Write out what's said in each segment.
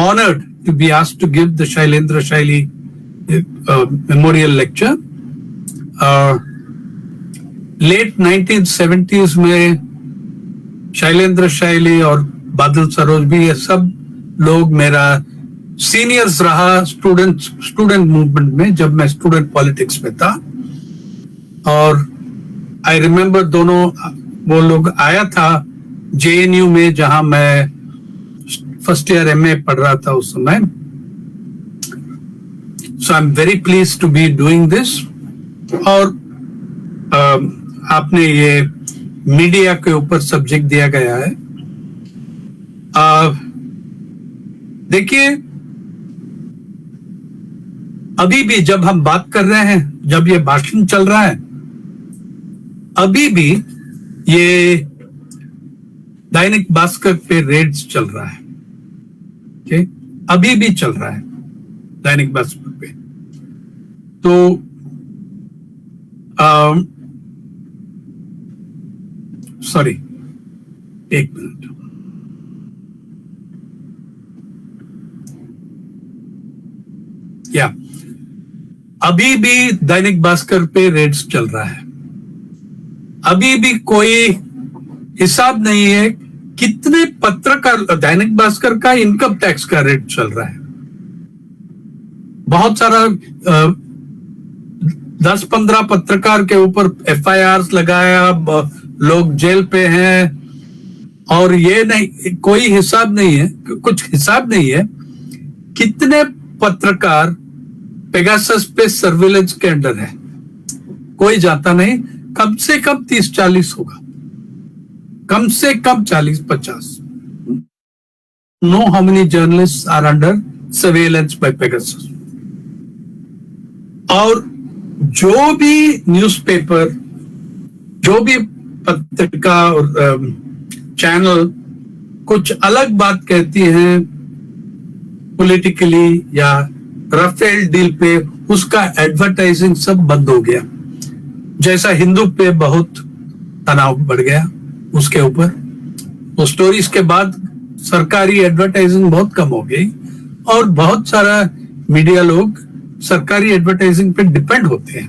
honored to be asked to give the Shailendra Shaili memorial lecture. Late 1970s में शैलेंद्र शैली और बादल सरोज भी, ये सब लोग मेरा सीनियर्स रहा स्टूडेंट मूवमेंट में, जब मैं स्टूडेंट पॉलिटिक्स में था. और आई रिमेम्बर दोनों वो लोग आया था JNU में, जहां मैं फर्स्ट ईयर MA पढ़ रहा था उस समय. So I am very please to be doing this. और आपने ये मीडिया के ऊपर सब्जेक्ट दिया गया है. देखिए, अभी भी जब हम बात कर रहे हैं, जब ये भाषण चल रहा है, अभी भी ये दैनिक भास्कर पे रेड्स चल रहा है. ओके, अभी भी चल रहा है दैनिक भास्कर पे. तो सॉरी, एक मिनट. या अभी भी दैनिक भास्कर पे रेड्स चल रहा है. अभी भी कोई हिसाब नहीं है कितने पत्रकार, दैनिक भास्कर का इनकम टैक्स का रेट चल रहा है. बहुत सारा 10-15 पत्रकार के ऊपर FIRs लगाया, लोग जेल पे हैं. और ये नहीं, कोई हिसाब नहीं है, कुछ हिसाब नहीं है कितने पत्रकार पेगासस पे सर्विलेंस के अंडर है. कोई जाता नहीं. कम से कम 30-40 होगा, कम से कम 40-50. Know how many journalists are under surveillance by Pegasus. और जो भी न्यूज़पेपर, जो भी पत्रिका और चैनल कुछ अलग बात कहती हैं पॉलिटिकली या राफेल डील पे, उसका एडवर्टाइजिंग सब बंद हो गया. जैसा हिंदू पे बहुत तनाव बढ़ गया उसके ऊपर, वो स्टोरीज के बाद सरकारी एडवर्टाइजिंग बहुत कम हो गई. और बहुत सारा मीडिया लोग सरकारी एडवर्टाइजिंग पे डिपेंड होते हैं.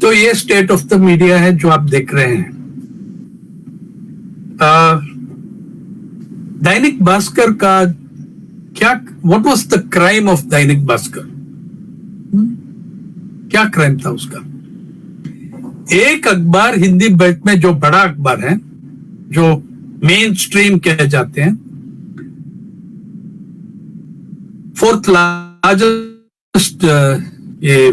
तो ये स्टेट ऑफ द मीडिया है जो आप देख रहे हैं. दैनिक भास्कर का क्या, what was the crime of Dainik Bhaskar? क्या क्राइम था उसका? एक अखबार हिंदी बेल्ट में, जो बड़ा अखबार है, जो मेन स्ट्रीम कहे जाते हैं, 4th लार्जेस्ट ये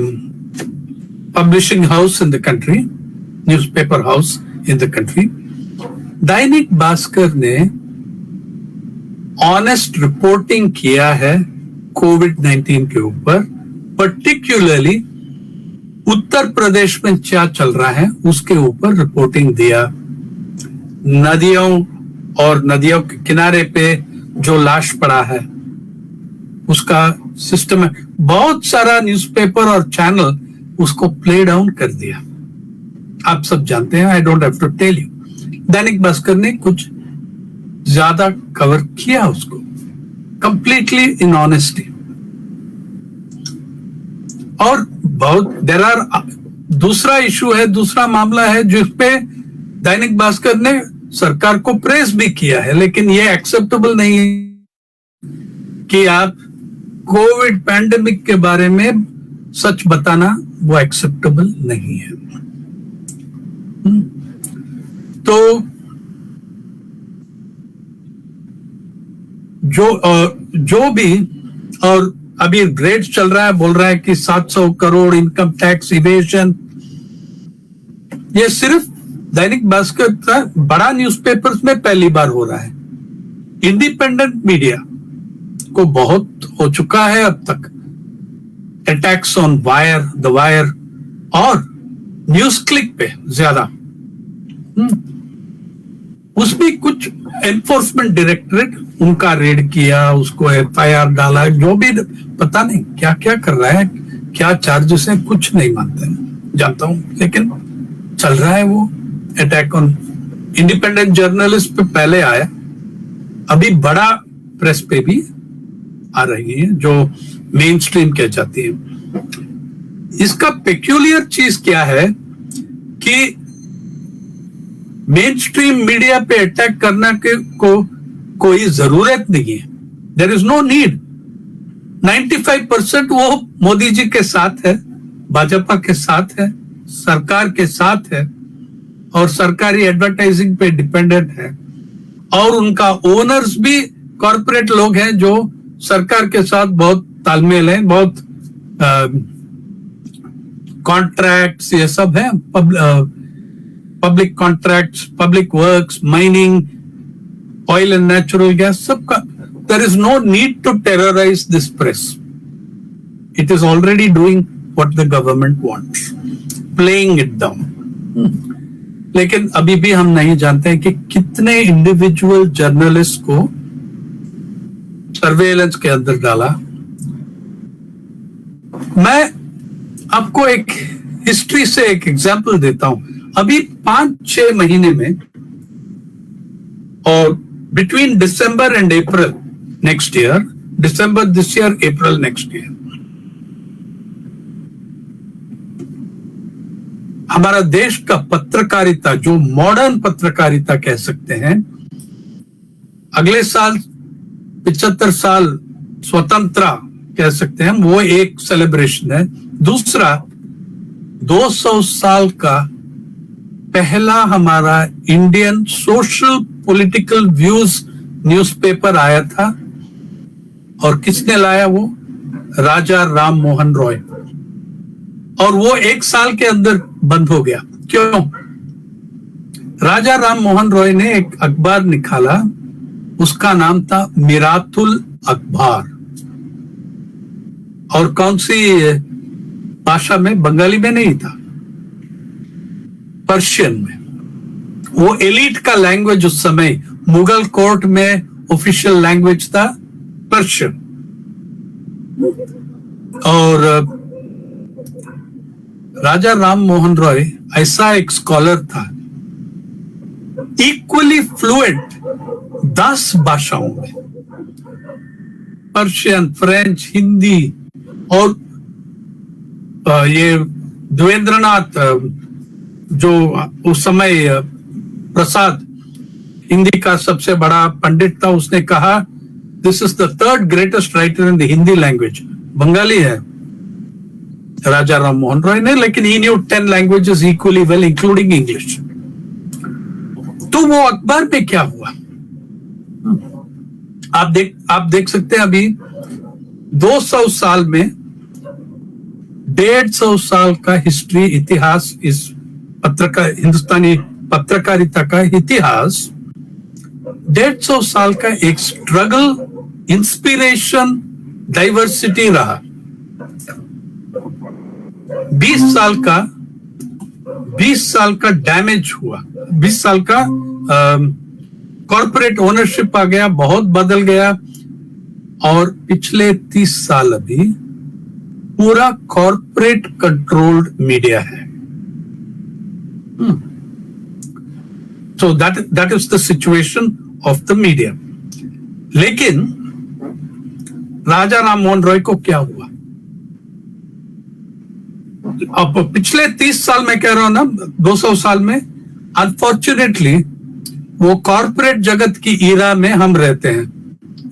publishing house in the country, newspaper house in the country, दैनिक भास्कर ने ऑनेस्ट रिपोर्टिंग किया है कोविड-19 के ऊपर. पर्टिकुलरली उत्तर प्रदेश में क्या चल रहा है उसके ऊपर रिपोर्टिंग दिया. नदियों और नदियों के किनारे पे जो लाश पड़ा है उसका सिस्टम है. बहुत सारा न्यूज़पेपर और चैनल उसको प्ले डाउन कर दिया. आप सब जानते हैं, I don't have to tell you. Dainik Bhaskar ने कुछ ज्यादा कवर किया उसको, कंप्लीटली इन ऑनेस्टी. और बहुत देयर आर, दूसरा इशू है, दूसरा मामला है जिसपे दैनिक भास्कर ने सरकार को प्रेस भी किया है. लेकिन ये एक्सेप्टेबल नहीं है कि आप कोविड पैंडेमिक के बारे में सच बताना, वो एक्सेप्टेबल नहीं है. तो जो भी, और अभी ग्रेड चल रहा है, बोल रहा है कि 700 करोड़ इनकम टैक्स इवेजन. ये सिर्फ दैनिक भास्कर का बड़ा न्यूज़पेपर्स में पहली बार हो रहा है. इंडिपेंडेंट मीडिया को बहुत हो चुका है अब तक. Attacks on wire, the wire और न्यूज क्लिक पे ज्यादा. उसमें कुछ एनफोर्समेंट डायरेक्टरेट उनका रेड किया, उसको FIR डाला, जो भी पता नहीं क्या क्या कर रहा है, क्या चार्जेस है, कुछ नहीं जानता हूं. लेकिन चल रहा है वो अटैक ऑन इंडिपेंडेंट जर्नलिस्ट पे. पहले आया, अभी बड़ा प्रेस पे भी आ रही हैं जो मेन स्ट्रीम कह जाती है। इसका पेक्यूलियर चीज क्या है कि मेन स्ट्रीम मीडिया पे अटैक करना को कोई जरूरत नहीं है, देयर इज नो नीड। 95% वो मोदी जी के साथ है, भाजपा के साथ है, सरकार के साथ है और सरकारी एडवर्टाइजिंग पे डिपेंडेंट है, और उनका ओनर्स भी कॉर्पोरेट लोग हैं जो सरकार के साथ बहुत तालमेल है, बहुत कॉन्ट्रैक्ट्स ये सब है, public contracts, public works, mining, oil and natural gas, सबका। There is no need to terrorise this press, it is already doing what the government wants, playing it down. लेकिन अभी भी हम नहीं जानते हैं कि कितने इंडिविजुअल जर्नलिस्ट को सर्वेलेंस के अंदर डाला। मैं आपको एक हिस्ट्री से एक एग्जांपल देता हूं। अभी 5-6 महीने में, और between December and April next year, December this year, April next year, हमारा देश का पत्रकारिता, जो मॉडर्न पत्रकारिता कह सकते हैं, अगले साल 75 साल स्वतंत्रता कह सकते हैं, वो एक सेलिब्रेशन है। दूसरा, 200 साल का पहला हमारा Indian social political views newspaper आया था, और किसने लाया? वो राजा राम मोहन रॉय, और वो 1 साल के अंदर बंद हो गया। क्यों? राजा राम मोहन रॉय ने एक अखबार निकाला, उसका नाम था मिरातुल अखबार, और कौन सी भाषा में? बंगाली में नहीं था, पर्शियन में। वो एलिट का लैंग्वेज उस समय, मुगल कोर्ट में ऑफिशियल लैंग्वेज था पर्शियन। और राजा राम मोहन रॉय ऐसा एक स्कॉलर था, इक्वली फ्लुएंट 10 भाषाओं में, पर्शियन, फ्रेंच, हिंदी, और ये देवेंद्रनाथ जो उस समय प्रसाद, हिंदी का सबसे बड़ा पंडित था, उसने कहा this is the 3rd greatest writer in the Hindi language. Bengali है राजा राम मोहन रॉय ने, लेकिन he knew 10 languages equally well including English. तो वो अखबार में क्या हुआ आप देख सकते हैं। अभी 200 साल में 150 साल का हिस्ट्री, इतिहास, इस हिंदुस्तानी पत्रकारिता का इतिहास, 150 साल का एक स्ट्रगल, इंस्पिरेशन, डाइवर्सिटी रहा। 20 साल का डैमेज हुआ, 20 साल का कॉर्पोरेट ओनरशिप आ गया, बहुत बदल गया, और पिछले 30 साल अभी पूरा कॉर्पोरेट कंट्रोल्ड मीडिया है। So that is the situation of the media. लेकिन राजा राम मोहन रॉय को क्या हुआ? अब पिछले 30 साल में कह रहा हूं ना, 200 साल में, अनफॉर्चुनेटली वो कॉर्पोरेट जगत की ईरा में हम रहते हैं।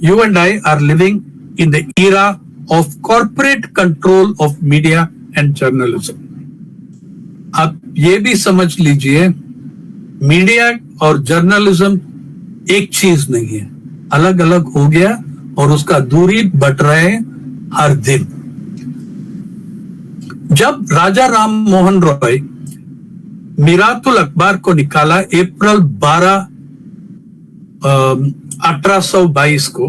You and I R living in the era of corporate control of media and journalism. आप ये भी समझ लीजिए, मीडिया और जर्नलिज्म एक चीज नहीं है, अलग अलग हो गया, और उसका दूरी बढ़ रहा है हर दिन। जब राजा राम मोहन रॉय मिरातुल अखबार को निकाला अप्रैल 12, 1822 को,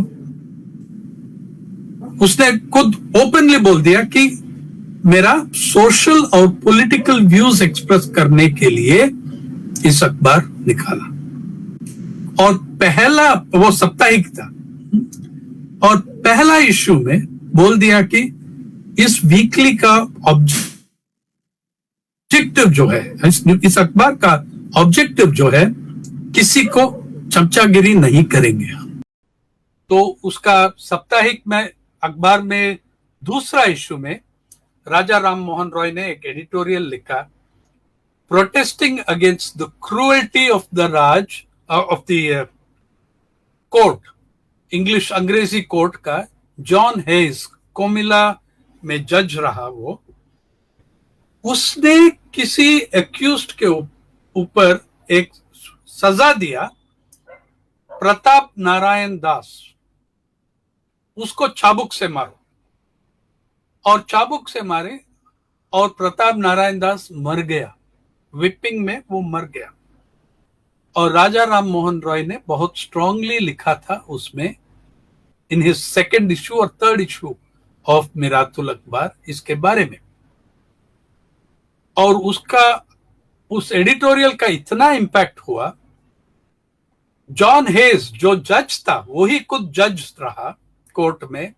उसने खुद ओपनली बोल दिया कि मेरा सोशल और पॉलिटिकल व्यूज एक्सप्रेस करने के लिए इस अखबार निकाला। और पहला, वो साप्ताहिक था, और पहला इश्यू में बोल दिया कि इस वीकली का ऑब्जेक्टिव जो है, इस अखबार का ऑब्जेक्टिव जो है, किसी को चमचागिरी नहीं करेंगे। तो उसका साप्ताहिक में अखबार में दूसरा इश्यू में राजा राम मोहन रॉय ने एक एडिटोरियल लिखा, protesting against the cruelty of the Raj of the court, English अंग्रेजी कोर्ट का जॉन हेज, कोमिला में जज रहा वो, उसने किसी एक्यूज्ड के ऊपर एक सजा दिया, प्रताप नारायण दास, उसको चाबुक से मारो, और चाबुक से मारे और प्रताप नारायण दास मर गया, विपिंग में वो मर गया। और राजा राम मोहन रॉय ने बहुत स्ट्रांगली लिखा था उसमें, इन हिज सेकेंड इश्यू और थर्ड इश्यू ऑफ मिरातुल अखबार, इसके बारे में। और उसका, उस एडिटोरियल का इतना इंपैक्ट हुआ, जॉन हेज जो जज था, वही खुद जज रहा कोर्ट में,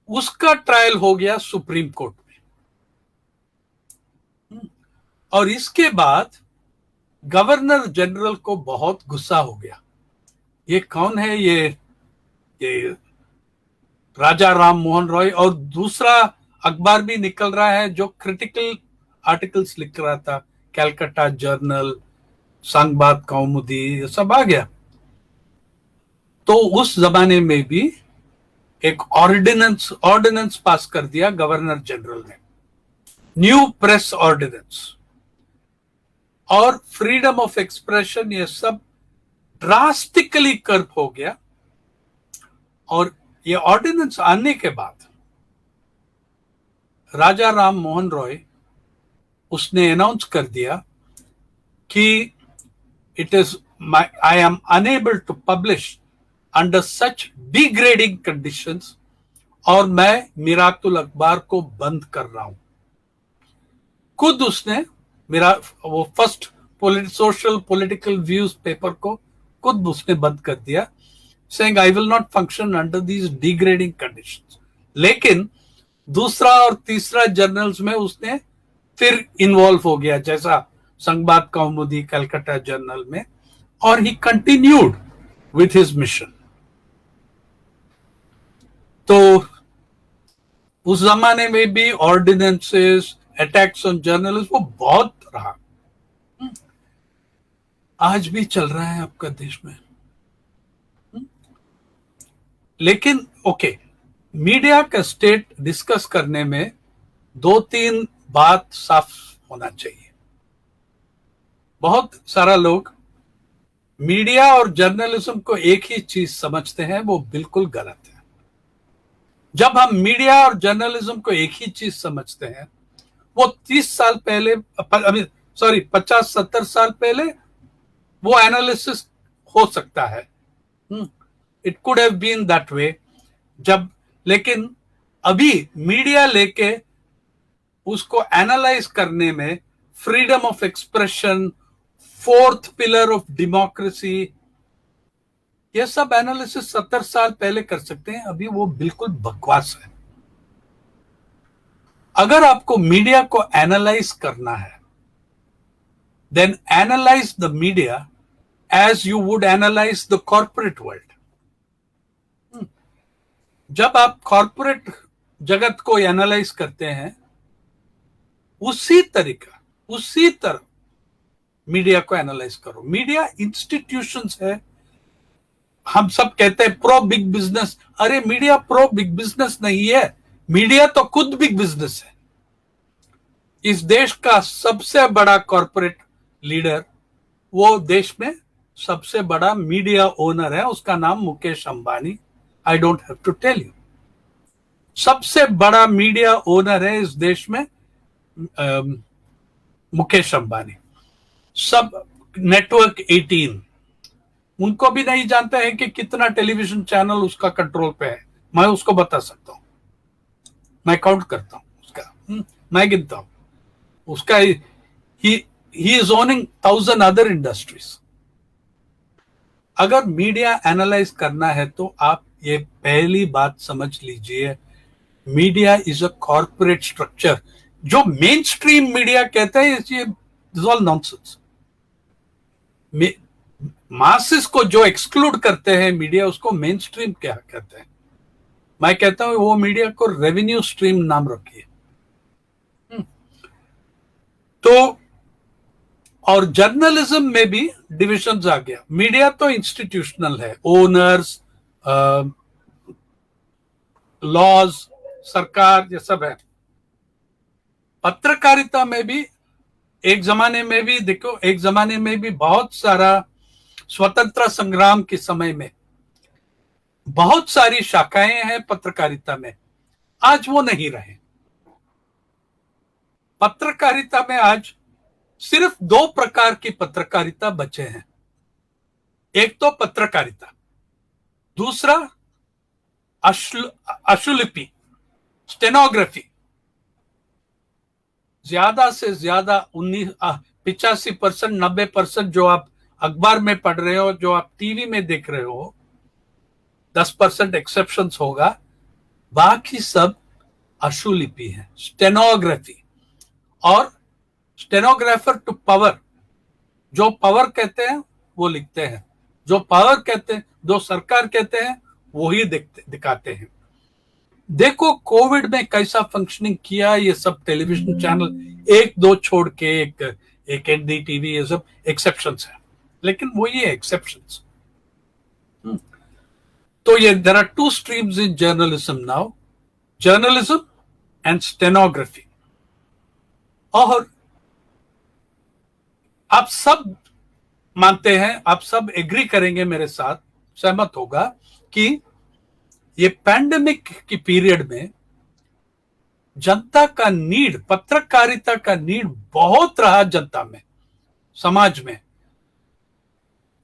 उसका ट्रायल हो गया सुप्रीम कोर्ट में। और इसके बाद गवर्नर जनरल को बहुत गुस्सा हो गया, ये कौन है, ये राजा राम मोहन रॉय। और दूसरा अखबार भी निकल रहा है जो क्रिटिकल आर्टिकल्स लिख रहा था, कैलकाटा जर्नल, संगबाद कौमुदी, ये सब आ गया। तो उस जमाने में भी एक ऑर्डिनेंस पास कर दिया गवर्नर जनरल ने, न्यू प्रेस ऑर्डिनेंस, और फ्रीडम ऑफ एक्सप्रेशन, ये सब ड्रास्टिकली कर्ब हो गया। और ये ऑर्डिनेंस आने के बाद राजा राम मोहन रॉय उसने अनाउंस कर दिया कि it is I am unable to publish under such degrading conditions, और मैं मिरातुल अखबार को बंद कर रहा हूं। खुद उसने मेरा वो first social political views paper को खुद उसने बंद कर दिया, saying I will not function under these degrading conditions. लेकिन दूसरा और तीसरा जर्नल्स में उसने फिर इन्वॉल्व हो गया, जैसा संगबाद कौमुदी, कलकत्ता जर्नल में, और ही कंटिन्यूड विथ हिज मिशन। तो उस जमाने में भी ऑर्डिनेंसेस, अटैक्स ऑन जर्नलिस्ट, वो बहुत रहा, आज भी चल रहा है आपका देश में। लेकिन ओके, मीडिया का स्टेट डिस्कस करने में दो तीन बात साफ होना चाहिए। बहुत सारा लोग मीडिया और जर्नलिज्म को एक ही चीज समझते हैं, वो बिल्कुल गलत है। जब हम मीडिया और जर्नलिज्म को एक ही चीज समझते हैं, वो 30 साल पहले, 50-70 साल पहले वो एनालिसिस हो सकता है, it could have been that way. जब, लेकिन अभी मीडिया लेके उसको एनालाइज करने में freedom of expression, fourth pillar of democracy, ये सब एनालिसिस 70 साल पहले कर सकते हैं, अभी वो बिल्कुल बकवास है। अगर आपको मीडिया को एनालाइज करना है, then analyse the media as you would analyse the corporate world. जब आप कॉर्पोरेट जगत को एनालाइज करते हैं, उसी तरह मीडिया को एनालाइज करो। मीडिया इंस्टीट्यूशंस है, हम सब कहते हैं प्रो बिग बिजनेस, अरे मीडिया प्रो बिग बिजनेस नहीं है, मीडिया तो खुद बिग बिजनेस है। इस देश का सबसे बड़ा कॉर्पोरेट लीडर, वो देश में सबसे बड़ा मीडिया ओनर है, उसका नाम Mukesh Ambani. I don't have to tell you, सबसे बड़ा मीडिया ओनर है इस देश में मुकेश अंबानी। सब नेटवर्क 18, उनको भी नहीं जानते हैं कि कितना टेलीविजन चैनल उसका कंट्रोल पे है। मैं उसको बता सकता हूं, मैं काउंट करता हूं उसका, मैं गिनता हूं उसका। He is owning 1000 other industries. अगर मीडिया एनालाइज करना है तो आप ये पहली बात समझ लीजिए, media is a corporate structure. जो मेन स्ट्रीम मीडिया कहते हैं, ये ऑल नॉनसेंस। मासेस को जो एक्सक्लूड करते हैं मीडिया, उसको मेन स्ट्रीम क्या कहते हैं? मैं कहता हूं वो मीडिया को रेवेन्यू स्ट्रीम नाम रखिए। तो और जर्नलिज्म में भी डिविजन्स आ गया। मीडिया तो इंस्टीट्यूशनल है, ओनर्स, लॉज, सरकार, ये सब है। पत्रकारिता में भी एक जमाने में भी देखो, एक जमाने में भी बहुत सारा स्वतंत्रता संग्राम के समय में बहुत सारी शाखाएं हैं पत्रकारिता में, आज वो नहीं रहे। पत्रकारिता में आज सिर्फ दो प्रकार की पत्रकारिता बचे हैं। एक तो पत्रकारिता, दूसरा अशुलिपि, स्टेनोग्राफी। ज्यादा से ज्यादा 85%, 90% जो आप अखबार में पढ़ रहे हो, जो आप टीवी में देख रहे हो, 10% एक्सेप्शंस होगा, बाकी सब अशुलिपि है, स्टेनोग्राफी। और स्टेनोग्राफर टू पावर, जो पावर कहते हैं वो लिखते हैं, जो पावर कहते हैं, जो सरकार कहते हैं वो ही दिखाते हैं। देखो कोविड में कैसा फंक्शनिंग किया ये सब टेलीविजन चैनल, एक दो छोड़ के, एक एनडीटीवी, ये सब एक्सेप्शंस है, लेकिन वो ये एक्सेप्शंस। तो ये there are two streams in journalism now, journalism and stenography. और आप सब मानते हैं, आप सब एग्री करेंगे मेरे साथ, सहमत होगा कि ये पैंडेमिक की पीरियड में जनता का नीड, पत्रकारिता का नीड बहुत रहा जनता में, समाज में।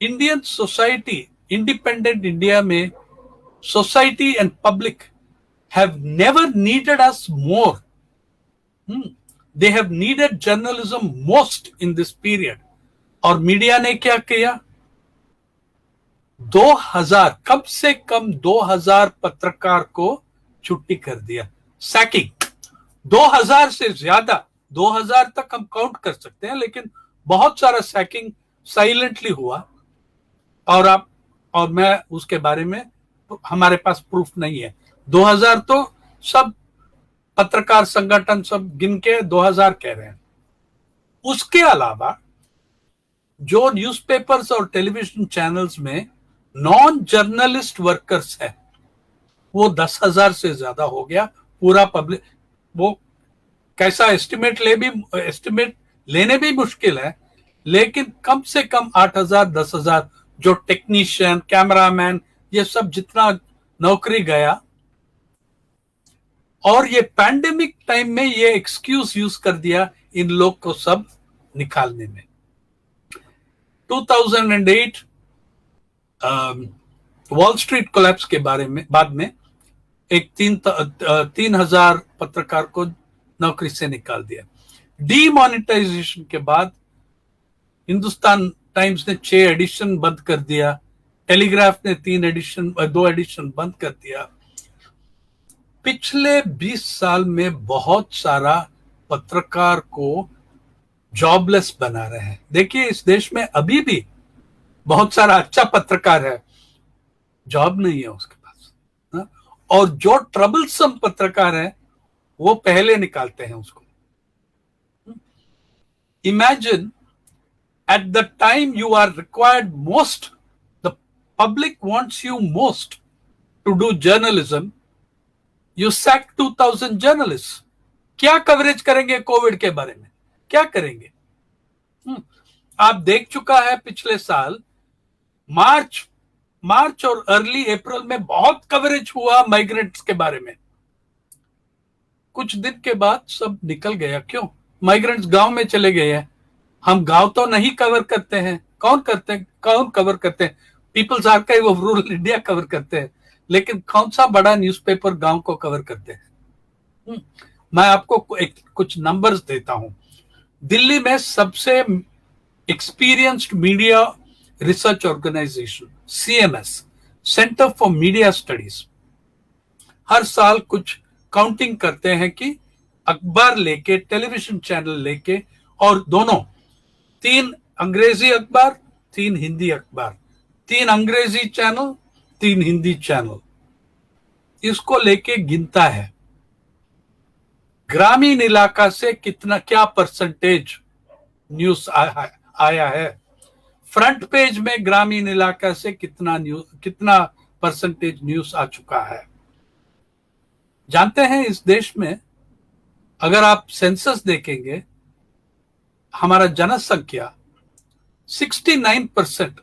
इंडियन सोसाइटी, इंडिपेंडेंट इंडिया में society and public have never needed us more. They have needed journalism most in this period. और मीडिया ने क्या किया? 2000, कम से कम 2000 पत्रकार को छुट्टी कर दिया, सैकिंग। 2000 से ज्यादा, 2000 तक हम काउंट कर सकते हैं, लेकिन बहुत सारा सैकिंग साइलेंटली हुआ। और मैं उसके बारे में, हमारे पास प्रूफ नहीं है। 2000 तो सब पत्रकार संगठन सब गिन के 2000 कह रहे हैं। उसके अलावा जो न्यूज़पेपर्स और टेलीविजन चैनल्स में नॉन जर्नलिस्ट वर्कर्स है, वो 10,000 से ज्यादा हो गया। पूरा पब्लिक, वो कैसा एस्टिमेट लेने भी मुश्किल है, लेकिन कम से कम 8,000, 10,000 जो टेक्नीशियन, कैमरामैन, ये सब जितना नौकरी गया। और ये पैंडेमिक टाइम में ये एक्सक्यूज यूज कर दिया इन लोग को सब निकालने में। 2008 वॉल स्ट्रीट कोलैप्स के बारे में बाद में एक 3,000 पत्रकार को नौकरी से निकाल दिया। डीमोनेटाइजेशन के बाद हिंदुस्तान टाइम्स ने 6 एडिशन बंद कर दिया, टेलीग्राफ ने 2 एडिशन बंद कर दिया। पिछले 20 साल में बहुत सारा पत्रकार को जॉबलेस बना रहे हैं। देखिए इस देश में अभी भी बहुत सारा अच्छा पत्रकार है, जॉब नहीं है उसके पास, ना? और जो ट्रबलसम पत्रकार है वो पहले निकालते हैं उसको। Imagine at the time you are required most, the public wants you most to do journalism, you sack 2000 journalist. क्या कवरेज करेंगे कोविड के बारे में? क्या करेंगे? आप देख चुका है पिछले साल मार्च और अर्ली अप्रैल में बहुत कवरेज हुआ माइग्रेंट्स के बारे में। कुछ दिन के बाद सब निकल गया। क्यों? माइग्रेंट्स गांव में चले गए हैं। हम गांव तो नहीं कवर करते हैं। कौन कवर करते हैं? People's archive of rural India cover करते हैं, लेकिन कौन सा बड़ा न्यूज़पेपर गांव को कवर करते हैं? मैं आपको कुछ नंबर्स देता हूं। दिल्ली में सबसे experienced media research organisation CMS, centre for media studies, हर साल कुछ काउंटिंग करते हैं कि अखबार लेके, टेलीविजन चैनल लेके, और दोनों 3 अंग्रेजी अखबार, 3 हिंदी अखबार, 3 अंग्रेजी चैनल, 3 हिंदी चैनल, इसको लेके गिनता है, ग्रामीण इलाका से कितना क्या परसेंटेज न्यूज आया है, फ्रंट पेज में ग्रामीण इलाका से कितना परसेंटेज न्यूज आ चुका है। जानते हैं इस देश में अगर आप सेंसस देखेंगे, हमारा जनसंख्या 69%,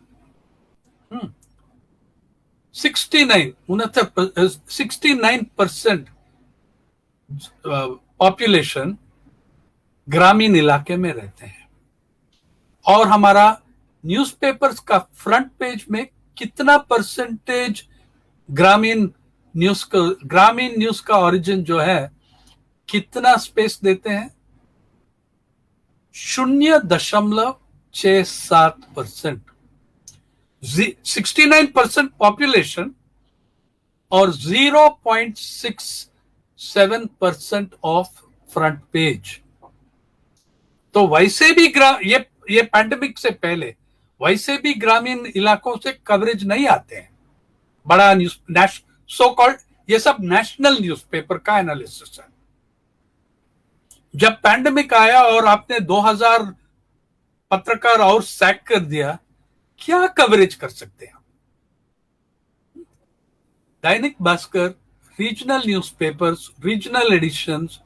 69% पॉपुलेशन ग्रामीण इलाके में रहते हैं। और हमारा न्यूज़पेपर्स का फ्रंट पेज में कितना परसेंटेज ग्रामीण न्यूज का ओरिजिन जो है कितना स्पेस देते हैं, 0.67%। 69% पॉपुलेशन और 0.67% ऑफ फ्रंट पेज। तो वैसे भी ये पैंडेमिक से पहले वैसे भी ग्रामीण इलाकों से कवरेज नहीं आते हैं। बड़ा न्यूज सो कॉल्ड ये सब नेशनल न्यूज़पेपर का एनालिसिस है। जब पैंडेमिक आया और आपने 2000 पत्रकार और सैक कर दिया, क्या कवरेज कर सकते हैं? Dainik Bhaskar, regional newspapers, regional editions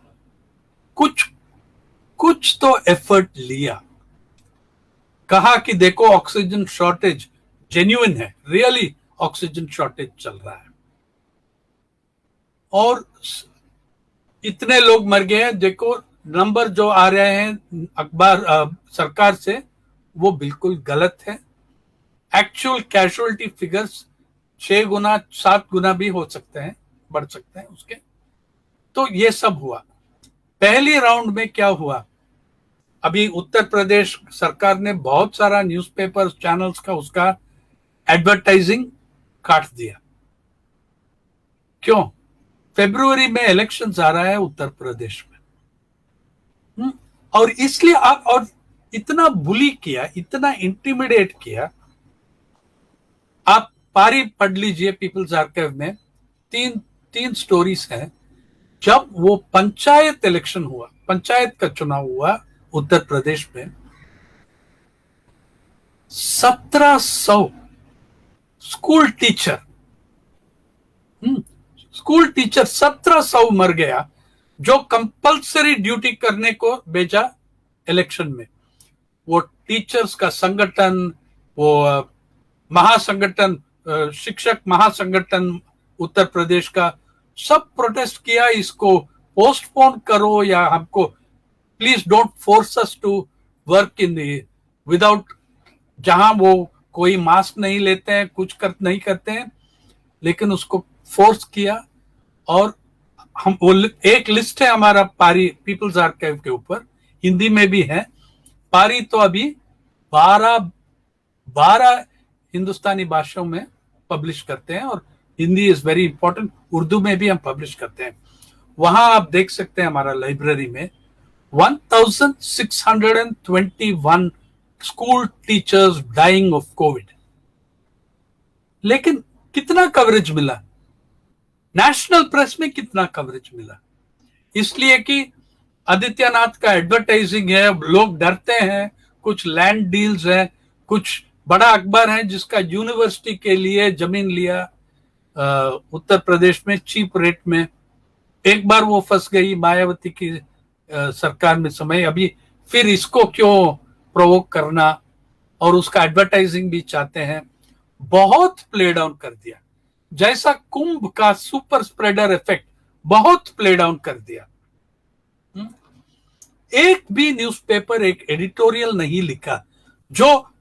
कुछ तो एफर्ट लिया, कहा कि देखो ऑक्सीजन शॉर्टेज जेन्युइन है, रियली ऑक्सीजन शॉर्टेज चल रहा है और इतने लोग मर गए हैं। देखो नंबर जो आ रहे हैं अखबार सरकार से वो बिल्कुल गलत है। एक्चुअल कैजुअलिटी फिगर्स 6 गुना 7 गुना भी हो सकते हैं, बढ़ सकते हैं उसके। तो ये सब हुआ। पहली राउंड में क्या हुआ, अभी उत्तर प्रदेश सरकार ने बहुत सारा न्यूज़पेपर चैनल्स का उसका एडवर्टाइजिंग काट दिया। क्यों? फरवरी में इलेक्शंस आ रहा है उत्तर प्रदेश में, और इसलिए और इतना बुली किया, इतना इंटिमिडेट किया। आप पारी पढ़ लीजिए पीपल्स आर्काइव में, तीन स्टोरीज हैं। जब वो पंचायत इलेक्शन हुआ, पंचायत का चुनाव हुआ उत्तर प्रदेश में, 1700 स्कूल टीचर 1700 मर गया जो कंपल्सरी ड्यूटी करने को भेजा इलेक्शन में। वो टीचर्स का संगठन, वो महासंगठन, शिक्षक महासंगठन उत्तर प्रदेश का, सब प्रोटेस्ट किया, इसको पोस्टपोन करो या हमको please don't force us to work in without, जहां वो कोई मास्क नहीं लेते हैं, कुछ नहीं करते हैं, लेकिन उसको फोर्स किया। और हम एक लिस्ट है हमारा पारी पीपल्स आर्काइव के ऊपर, हिंदी में भी है। पारी तो अभी 12 हिंदुस्तानी भाषाओं में पब्लिश करते हैं और Hindi is very important, Urdu में भी हम पब्लिश करते हैं। वहां आप देख सकते हैं हमारा लाइब्रेरी में 1621 school teachers dying of covid. लेकिन कितना कवरेज मिला? नेशनल प्रेस में कितना कवरेज मिला? इसलिए कि आदित्यनाथ का एडवर्टाइजिंग है, लोग डरते हैं, कुछ लैंड डील्स है, कुछ बड़ा अखबार है जिसका यूनिवर्सिटी के लिए जमीन लिया उत्तर प्रदेश में चीप रेट में। एक बार वो फंस गई मायावती की सरकार में समय, अभी फिर इसको क्यों प्रोवोक करना, और उसका एडवर्टाइजिंग भी चाहते हैं। बहुत प्ले डाउन कर दिया, जैसा कुंभ का सुपर स्प्रेडर इफेक्ट बहुत प्ले डाउन कर दिया। एक भी न्यूज़पेपर एक एडिटोरियल नहीं लिखा जो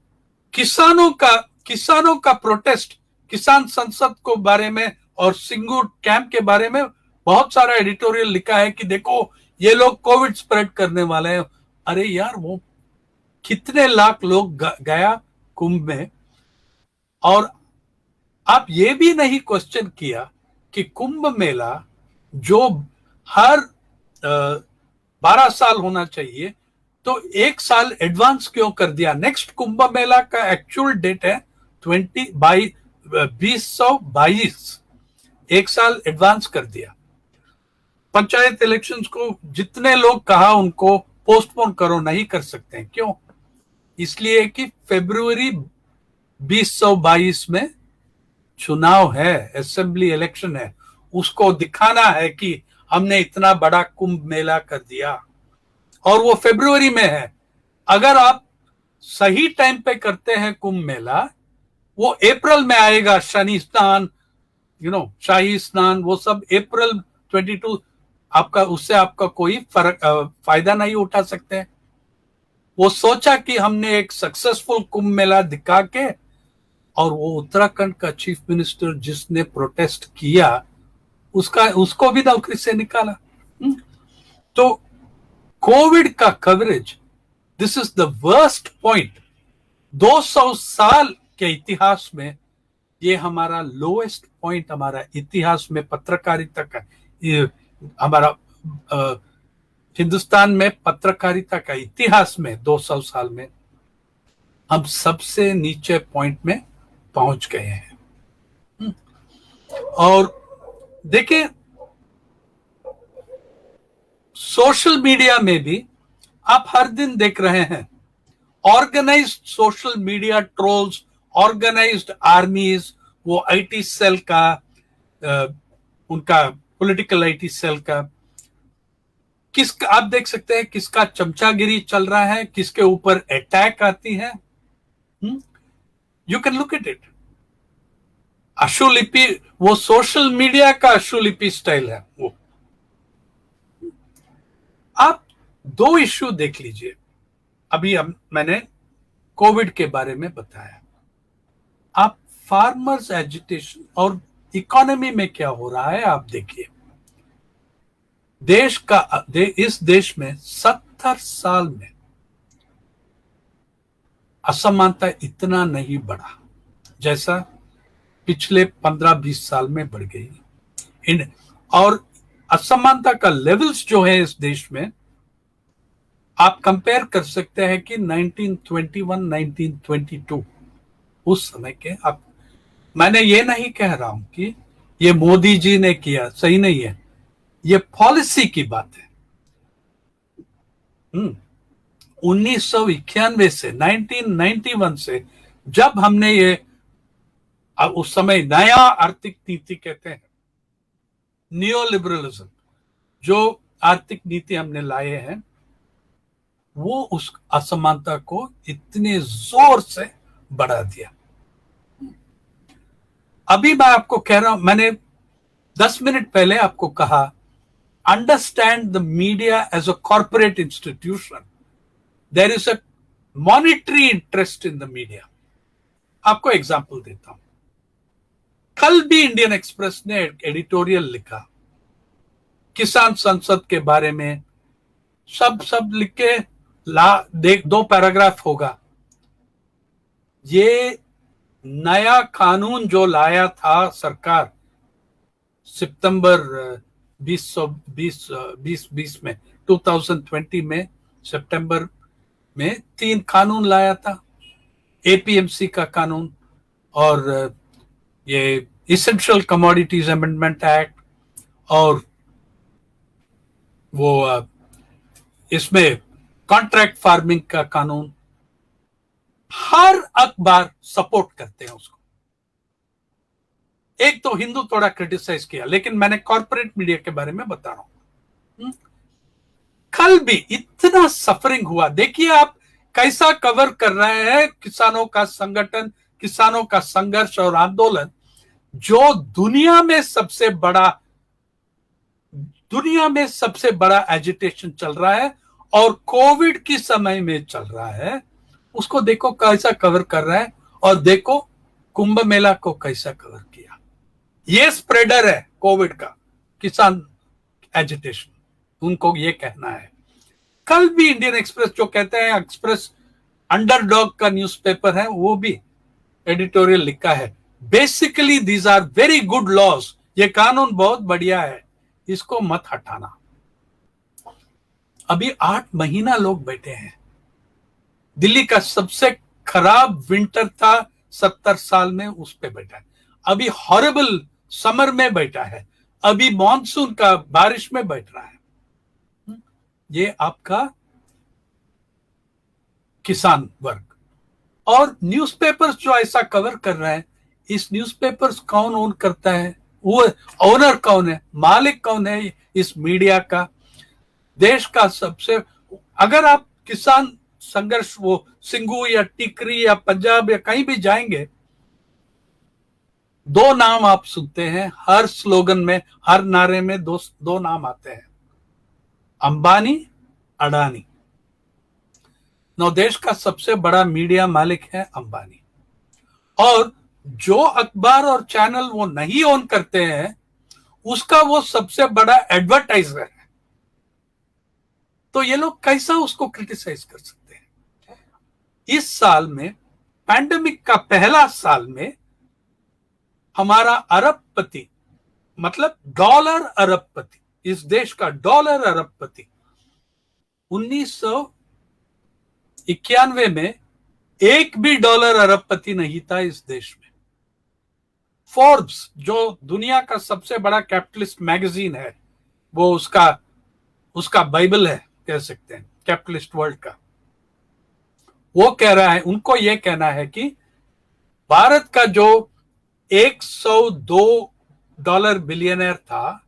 किसानों का प्रोटेस्ट, किसान संसद को बारे में और सिंगूर कैंप के बारे में बहुत सारा एडिटोरियल लिखा है कि देखो ये लोग कोविड स्प्रेड करने वाले हैं। अरे यार, वो कितने लाख लोग गया कुंभ में, और आप ये भी नहीं क्वेश्चन किया कि कुंभ मेला जो हर 12 साल होना चाहिए, तो 1 साल एडवांस क्यों कर दिया? नेक्स्ट कुंभ मेला का एक्चुअल डेट है 2022। 1 साल एडवांस कर दिया। पंचायत इलेक्शंस को जितने लोग कहा उनको पोस्टपोन करो, नहीं कर सकते हैं। क्यों? इसलिए कि फरवरी 2022 में चुनाव है, असेंबली इलेक्शन है, उसको दिखाना है कि हमने इतना बड़ा कुंभ मेला कर दिया, और वो फरवरी में है। अगर आप सही टाइम पे करते हैं कुंभ मेला, वो अप्रैल में आएगा, शनि स्नान, शाही स्नान, वो सब अप्रैल 22, आपका उससे आपका कोई फायदा नहीं उठा सकते। वो सोचा कि हमने एक सक्सेसफुल कुंभ मेला दिखा के, और वो उत्तराखंड का चीफ मिनिस्टर जिसने प्रोटेस्ट किया उसको भी नौकरी से निकाला। तो कोविड का coverage, this is the worst point. 200 साल के इतिहास में ये हमारा लोएस्ट पॉइंट, हमारा इतिहास में पत्रकारिता का, हमारा हिंदुस्तान में पत्रकारिता का इतिहास में 200 साल में हम सबसे नीचे पॉइंट में पहुंच गए हैं। और देखिए, सोशल मीडिया में भी आप हर दिन देख रहे हैं organised social media trolls, organised armies, वो आईटी सेल का, उनका पॉलिटिकल आईटी सेल का, किसका आप देख सकते हैं किसका चमचागिरी चल रहा है, किसके ऊपर अटैक आती है। You can look at it. अशुलिपि, वो सोशल मीडिया का अशुलिपि स्टाइल है वो। आप 2 इश्यू देख लीजिए। अभी मैंने कोविड के बारे में बताया, आप फार्मर्स एजिटेशन और इकोनॉमी में क्या हो रहा है आप देखिए। इस देश में 70 साल में असमानता इतना नहीं बढ़ा जैसा पिछले 15-20 साल में बढ़ गई। और असमानता का लेवल्स जो है इस देश में, आप कंपेयर कर सकते हैं कि 1921, 1922 उस समय के। आप, मैंने ये नहीं कह रहा हूं कि ये मोदी जी ने किया, सही नहीं है, ये पॉलिसी की बात है। 1991 से 1991 से जब हमने ये, उस समय नया आर्थिक नीति कहते हैं, नियो लिबरलिज्म, जो आर्थिक नीति हमने लाए हैं, वो उस असमानता को इतने जोर से बढ़ा दिया। अभी मैं आपको कह रहा हूं, मैंने 10 मिनट पहले आपको कहा, understand the media as a corporate institution, there is a monetary interest in the media. आपको एग्जांपल देता हूं। कल भी इंडियन एक्सप्रेस ने एडिटोरियल लिखा किसान संसद के बारे में, सब लिख के देख, 2 पैराग्राफ होगा। ये नया कानून जो लाया था सरकार सितंबर 2020 में, 2020 में सितंबर में 3 कानून लाया था। एपीएमसी का कानून, और ये इसेंशियल कमोडिटीज अमेंडमेंट एक्ट, और वो इसमें कॉन्ट्रैक्ट फार्मिंग का कानून। हर अखबार सपोर्ट करते हैं उसको। एक तो हिंदू थोड़ा क्रिटिसाइज किया, लेकिन मैंने कॉर्पोरेट मीडिया के बारे में बता रहा हूं। कल भी इतना सफरिंग हुआ, देखिए आप कैसा कवर कर रहे हैं किसानों का संगठन, किसानों का संघर्ष और आंदोलन, जो दुनिया में सबसे बड़ा एजिटेशन चल रहा है और कोविड की समय में चल रहा है। उसको देखो कैसा कवर कर रहा है, और देखो कुंभ मेला को कैसा कवर किया। ये स्प्रेडर है कोविड का, किसान एजिटेशन, उनको ये कहना है। कल भी इंडियन एक्सप्रेस, जो कहते हैं एक्सप्रेस अंडरडॉग का न्यूज़पेपर है, वो भी एडिटोरियल लिखा है, basically these are very good laws, ये कानून बहुत बढ़िया है, इसको मत हटाना। अभी 8 महीना लोग बैठे हैं। दिल्ली का सबसे खराब विंटर था 70 साल में, उस पे बैठा है। अभी हॉरिबल समर में बैठा है, अभी मॉनसून का बारिश में बैठ रहा है। ये आपका किसान वर्ग। और न्यूज़पेपर्स जो ऐसा कवर कर रहे हैं, इस न्यूज़पेपर्स कौन ओन करता है, वो ओनर कौन है, मालिक कौन है इस मीडिया का? देश का सबसे, अगर आप किसान संघर्ष वो सिंगू या टिकरी या पंजाब या कहीं भी जाएंगे, दो नाम आप सुनते हैं हर स्लोगन में, हर नारे में दो नाम आते हैं, अंबानी, अडानी। नौ देश का सबसे बड़ा मीडिया मालिक है अंबानी, और जो अखबार और चैनल वो नहीं ओन करते हैं उसका वो सबसे बड़ा एडवर्टाइजर है। तो ये लोग कैसा उसको क्रिटिसाइज कर सकते हैं? इस साल में, पैंडेमिक का पहला साल में, हमारा अरबपति, मतलब डॉलर अरबपति, इस देश का डॉलर अरबपति 1991 में एक भी डॉलर अरबपति नहीं था इस देश में। फोर्ब्स, जो दुनिया का सबसे बड़ा कैपिटलिस्ट मैगजीन है, वो उसका बाइबल है कह सकते हैं कैपिटलिस्ट वर्ल्ड का, वो कह रहा है, उनको ये कहना है कि भारत का जो 102 डॉलर बिलियनर था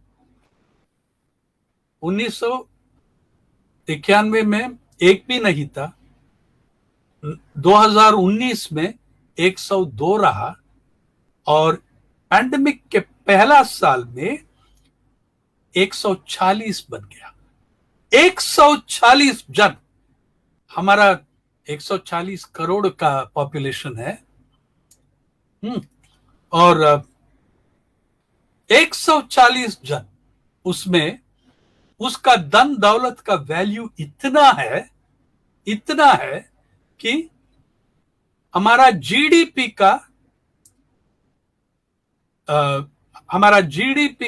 1991 में, एक भी नहीं था, 2019 में 102 रहा, और पैंडेमिक के पहला साल में 140 बन गया। 140 जन, हमारा 140 करोड़ का पॉपुलेशन है, और 140 जन, उसमें उसका धन दौलत का वैल्यू इतना है कि हमारा जीडीपी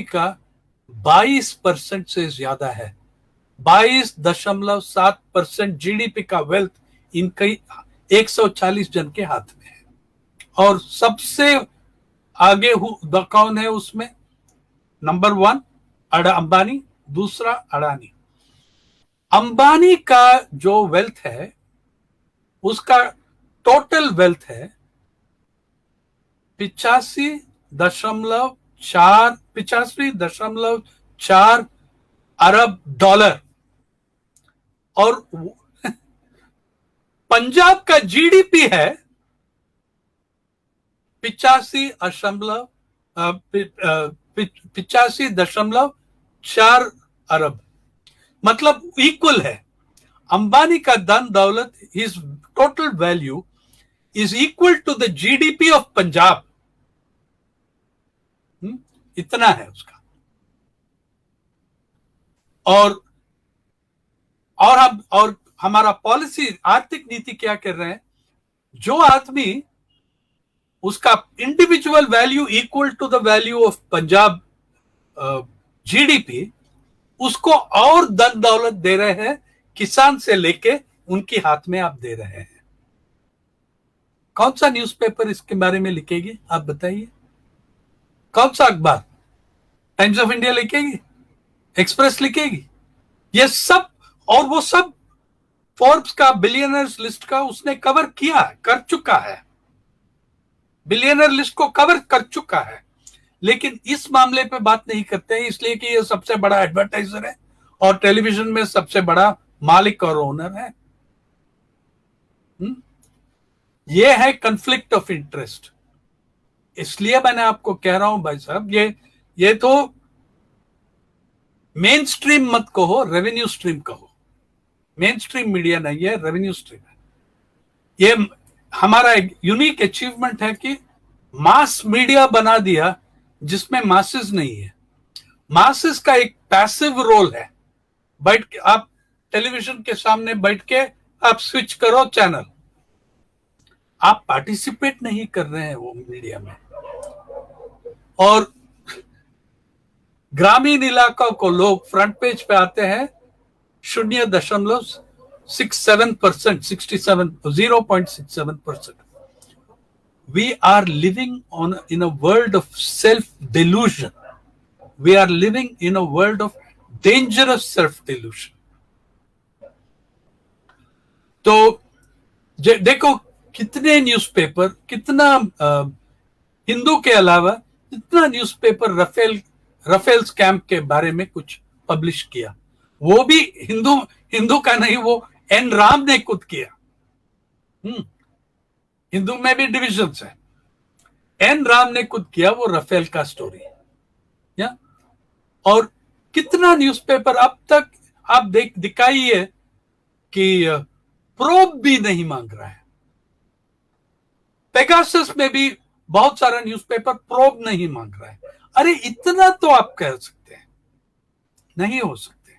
का 22% से ज्यादा है। 22.7% जीडीपी का वेल्थ इनके 140 जन के हाथ में है। और सबसे आगे कौन है उसमें? नंबर 1 अंबानी, दूसरा अडानी। अंबानी का जो वेल्थ है, उसका टोटल वेल्थ है 85.4 अरब डॉलर, और पंजाब का जीडीपी है 85.4 अरब, मतलब इक्वल है। अंबानी का धन दौलत, his total value is equal to the GDP of Punjab. इतना है उसका। और हमारा पॉलिसी, आर्थिक नीति क्या कर रहे हैं? जो आदमी उसका individual value equal to the value of Punjab GDP, उसको और धन दौलत दे रहे हैं, किसान से लेके उनके हाथ में आप दे रहे हैं। कौन सा न्यूज़पेपर इसके बारे में लिखेगी, आप बताइए? कौन सा अखबार? टाइम्स ऑफ इंडिया लिखेगी? एक्सप्रेस लिखेगी? ये सब, और वो सब फोर्ब्स का बिलियनर्स लिस्ट का उसने कवर किया, कर चुका है, बिलियनर लिस्ट को कवर कर चुका है, लेकिन इस मामले पे बात नहीं करते हैं, इसलिए कि ये सबसे बड़ा एडवर्टाइजर है और टेलीविजन में सबसे बड़ा मालिक और ओनर है। ये है कॉन्फ्लिक्ट ऑफ इंटरेस्ट। इसलिए मैंने आपको कह रहा हूं भाई साहब, ये तो मेन स्ट्रीम मत कहो, रेवेन्यू स्ट्रीम कहो। मेन स्ट्रीम मीडिया नहीं है, रेवेन्यू स्ट्रीम है। ये हमारा एक यूनिक अचीवमेंट है कि मास मीडिया बना दिया जिसमें मासेस नहीं है। मासेस का एक पैसिव रोल है, बैठ के आप टेलीविजन के सामने बैठ के आप स्विच करो चैनल, आप पार्टिसिपेट नहीं कर रहे हैं वो मीडिया में। और ग्रामीण इलाकों को लोग फ्रंट पेज पे आते हैं 0.67%, 0.67%। we are living in a world of self-delusion. We are living in a world of dangerous self-delusion. तो देखो कितने न्यूज़पेपर, कितना हिंदू के अलावा कितना न्यूज़पेपर राफेल स्कैम के बारे में कुछ पब्लिश किया, वो भी हिंदू का नहीं, वो एन राम ने खुद किया। हिंदू में भी डिविजन है। एन राम ने खुद किया वो राफेल का स्टोरी, या और कितना न्यूज़पेपर अब तक आप दिखाइए कि प्रोब भी नहीं मांग रहा है। पेगासस में भी बहुत सारा न्यूज़पेपर प्रोब नहीं मांग रहा है। अरे इतना तो आप कह सकते हैं, नहीं हो सकते।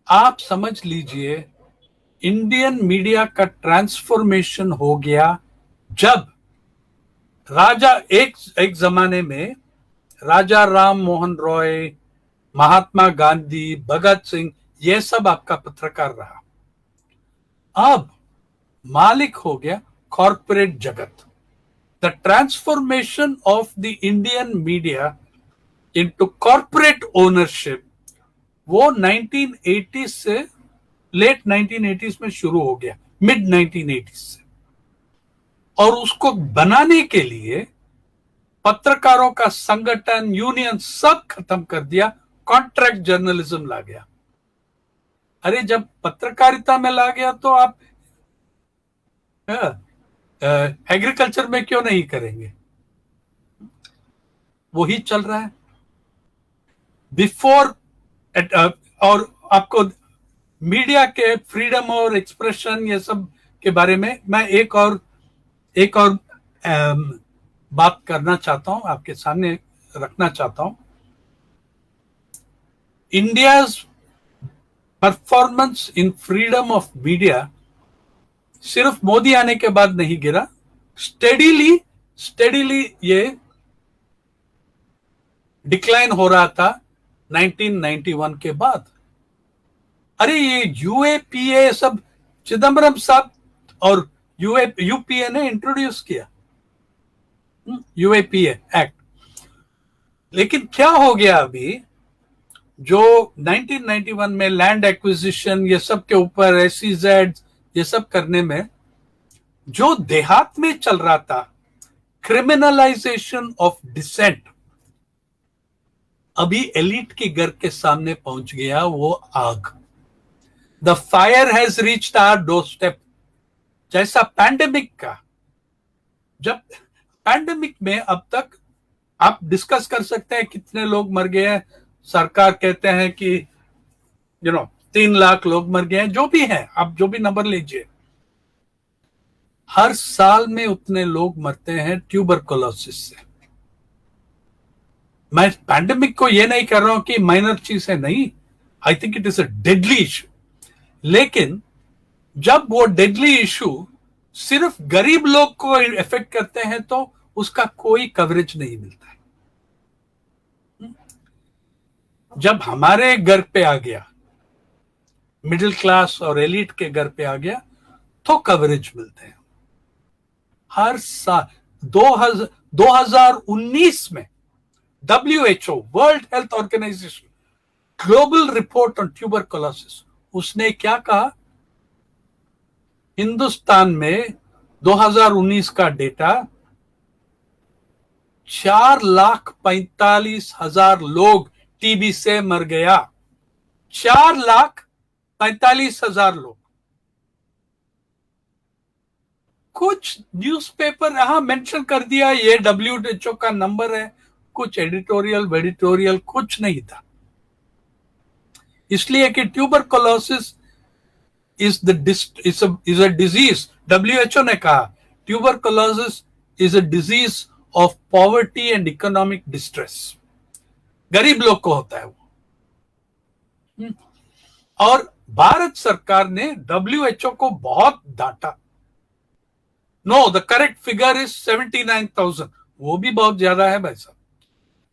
आप समझ लीजिए इंडियन मीडिया का ट्रांसफॉर्मेशन हो गया जब राजा एक जमाने में राजा राम मोहन रॉय, महात्मा गांधी, भगत सिंह, ये सब आपका पत्रकार रहा। अब मालिक हो गया कॉर्पोरेट जगत। The transformation of the Indian media into corporate ownership वो 1980 से लेट 1980s में शुरू हो गया, मिड 1980s से। और उसको बनाने के लिए पत्रकारों का संगठन, यूनियन सब खत्म कर दिया, कॉन्ट्रैक्ट जर्नलिज्म ला गया। अरे जब पत्रकारिता में ला गया तो आप एग्रीकल्चर में क्यों नहीं करेंगे? वही चल रहा है बिफोर। और आपको मीडिया के फ्रीडम और एक्सप्रेशन ये सब के बारे में मैं एक और बात करना चाहता हूं, आपके सामने रखना चाहता हूं। India's performance in freedom of media सिर्फ मोदी आने के बाद नहीं गिरा, स्टेडीली ये डिक्लाइन हो रहा था 1991 के बाद। अरे ये यूएपीए सब चिदम्बरम साहब और यूपीए ने इंट्रोड्यूस किया, यूएपीए एक्ट। लेकिन क्या हो गया अभी, जो 1991 में लैंड एक्विजिशन ये सब के ऊपर एसईजेड ये सब करने में जो देहात में चल रहा था, क्रिमिनलाइजेशन ऑफ डिसेंट, अभी एलिट के घर के सामने पहुंच गया वो आग। The fire has reached our doorstep. जैसा पैंडेमिक का, जब पैंडेमिक में अब तक आप डिस्कस कर सकते हैं कितने लोग मर गए हैं। सरकार कहते हैं कि 3 लाख लोग मर गए हैं, जो भी है, आप जो भी नंबर लीजिए। हर साल में उतने लोग मरते हैं ट्यूबरकुलोसिस से। मैं पैंडेमिक को ये नहीं कर रहा हूं कि माइनर चीज है, नहीं, I think it is a deadly issue. लेकिन जब वो डेडली इशू सिर्फ गरीब लोग को इफेक्ट करते हैं तो उसका कोई कवरेज नहीं मिलता है। जब हमारे घर पे आ गया, मिडिल क्लास और एलिट के घर पे आ गया, तो कवरेज मिलते हैं हर साल। 2019 में WHO, world health organisation, global report on tuberculosis, उसने क्या कहा? हिंदुस्तान में 2019 का डेटा 4,45,000 लोग टीबी से मर गया। 4,45,000 लोग। कुछ न्यूज़पेपर यहां मेंशन कर दिया ये WHO का नंबर है, कुछ एडिटोरियल कुछ नहीं था। इसलिए कि tuberculosis is a disease. WHO ने कहा tuberculosis is a disease of poverty and economic distress. गरीब लोग को होता है वो। और भारत सरकार ने WHO को बहुत डांटा। No, the correct figure is 79,000। वो भी बहुत ज्यादा है भाई साहब,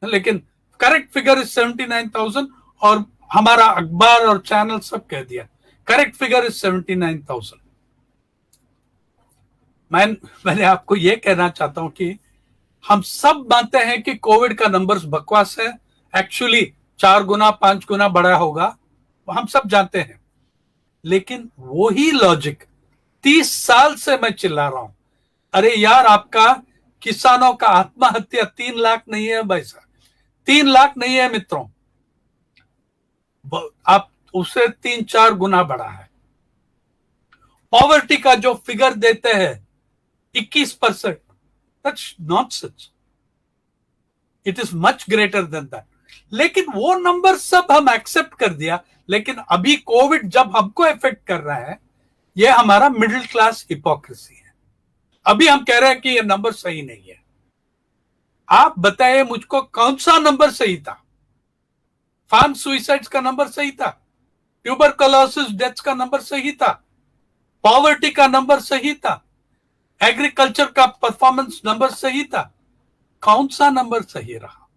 लेकिन करेक्ट फिगर इज 79,000 और हमारा अखबार और चैनल सब कह दिया करेक्ट फिगर इज 79,000। मैंने आपको ये कहना चाहता हूं कि हम सब मानते हैं कि कोविड का नंबर्स बकवास है, एक्चुअली 4 गुना 5 गुना बड़ा होगा, हम सब जानते हैं। लेकिन वही लॉजिक 30 साल से मैं चिल्ला रहा हूं, अरे यार आपका किसानों का आत्महत्या 3 लाख नहीं है भाई साहब, 3 लाख नहीं है मित्रों, आप उससे 3-4 गुना बड़ा है। पॉवर्टी का जो फिगर देते हैं 21%, that's nonsense, it is much greater than that. लेकिन वो नंबर सब हम एक्सेप्ट कर दिया, लेकिन अभी कोविड जब हमको इफेक्ट कर रहा है, ये हमारा मिडिल क्लास हिपोक्रेसी है। अभी हम कह रहे हैं कि ये नंबर सही नहीं है। आप बताइए मुझको कौन सा नंबर सही था? फार्म सुइसाइड्स का नंबर सही था, ट्यूबरकुलोसिस डेथ्स का नंबर सही था, पॉवर्टी का नंबर सही था, एग्रीकल्चर का परफॉर्मेंस नंबर सही था, कौन सा नंबर सही रहा?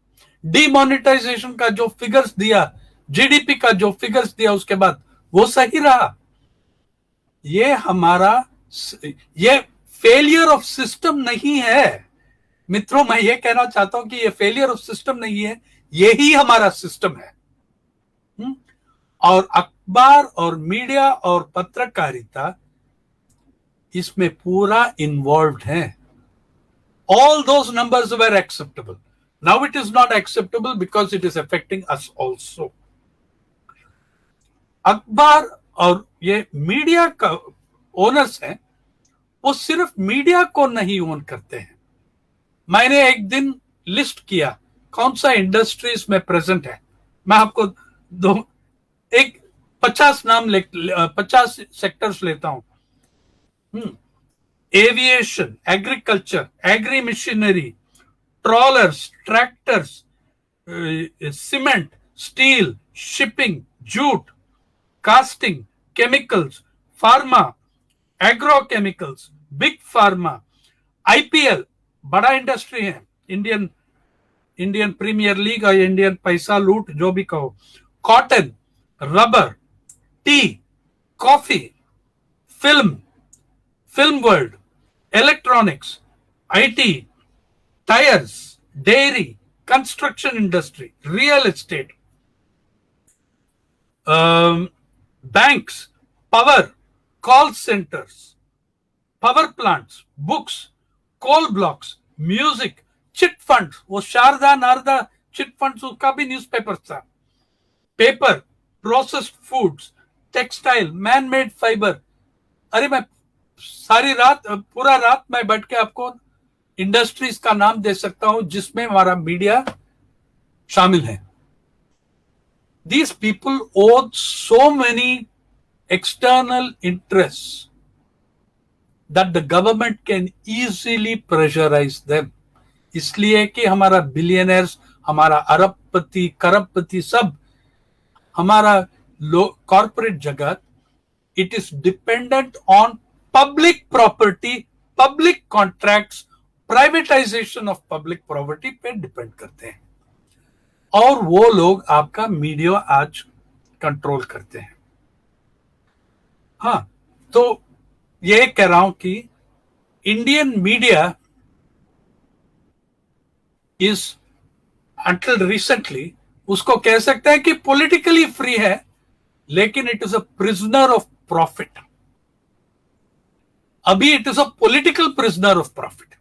डिमोनेटाइजेशन का जो फिगर्स दिया, जीडीपी का जो फिगर्स दिया उसके बाद वो सही रहा? ये हमारा ये फेलियर ऑफ सिस्टम नहीं है मित्रों, मैं ये कहना चाहता हूं कि ये फेलियर ऑफ सिस्टम नहीं है, यही हमारा सिस्टम है। और अखबार और मीडिया और पत्रकारिता इसमें पूरा इन्वॉल्व है। All those numbers were acceptable. Now it is not acceptable because it is affecting us also. अखबार और ये मीडिया का ओनर्स हैं, वो सिर्फ मीडिया को नहीं ओन करते हैं। मैंने एक दिन लिस्ट किया कौन सा इंडस्ट्रीज में प्रेजेंट है, मैं आपको 50 नाम 50 सेक्टर्स लेता हूं। Aviation, agriculture, agri machinery, trawlers, tractors, cement, steel, shipping, jute, casting, chemicals, pharma, agrochemicals, big pharma, IPL बड़ा इंडस्ट्री है, इंडियन प्रीमियर लीग और इंडियन पैसा लूट जो भी कहो, cotton, rubber, tea, coffee, film world, electronics, IT, tyres, dairy, construction industry, real estate, banks, power, call centres, power plants, books, coal blocks, music, chit fund, वो Saradha Narada chit fund उसका भी newspaper था, paper, processed foods, textile, man made fibre. अरे मैं सारी रात पूरा रात मैं बैठ के आपको इंडस्ट्रीज का नाम दे सकता हूं जिसमें हमारा मीडिया शामिल है। These people own so many external interests that the government can easily pressurize them. इसलिए कि हमारा बिलियनर्स, हमारा अरबपति, करोड़पति, सब हमारा कॉर्पोरेट जगत, it is dependent on public property, public contracts, privatization of public property पे डिपेंड करते हैं, और वो लोग आपका मीडिया आज कंट्रोल करते हैं। हाँ, तो ये कह रहा हूं कि Indian media is until recently उसको कह सकते हैं कि पॉलिटिकली फ्री है, लेकिन it is a prisoner of profit. अभी it is a political prisoner of profit.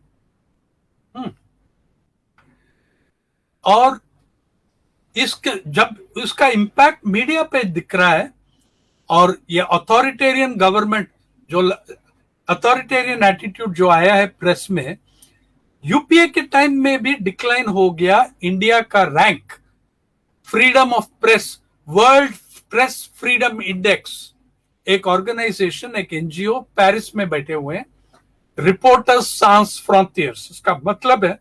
और जब इसका इम्पैक्ट मीडिया पे दिख रहा है, और ये अथॉरिटेरियन गवर्नमेंट, जो अथॉरिटेरियन एटीट्यूड जो आया है प्रेस में, यूपीए के टाइम में भी डिक्लाइन हो गया इंडिया का rank freedom of press, world press freedom index, एक ऑर्गेनाइजेशन, एक एनजीओ पेरिस में बैठे हुए हैं, रिपोर्टर्स सांस फ्रंटियर्स, इसका मतलब है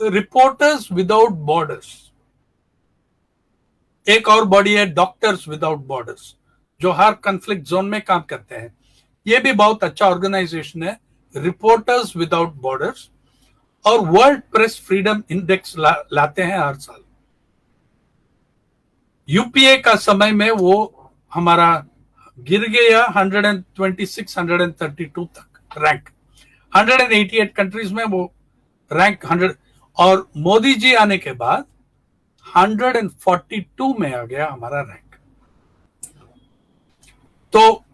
रिपोर्टर्स विदाउट बॉर्डर्स। एक और बॉडी है डॉक्टर्स विदाउट बॉर्डर्स, जो हर कॉन्फ्लिक्ट जोन में काम करते हैं। ये भी बहुत अच्छा ऑर्गेनाइजेशन है, रिपोर्टर्स विदाउट बॉर्डर्स, और वर्ल्ड प्रेस फ्रीडम इंडेक्स लाते हैं हर साल। यूपीए का समय में वो हमारा गिर गया 126, 132 तक रैंक, 188 कंट्रीज में वो रैंक 100, और मोदी जी आने के बाद 142 में आ गया हमारा रैंक। तो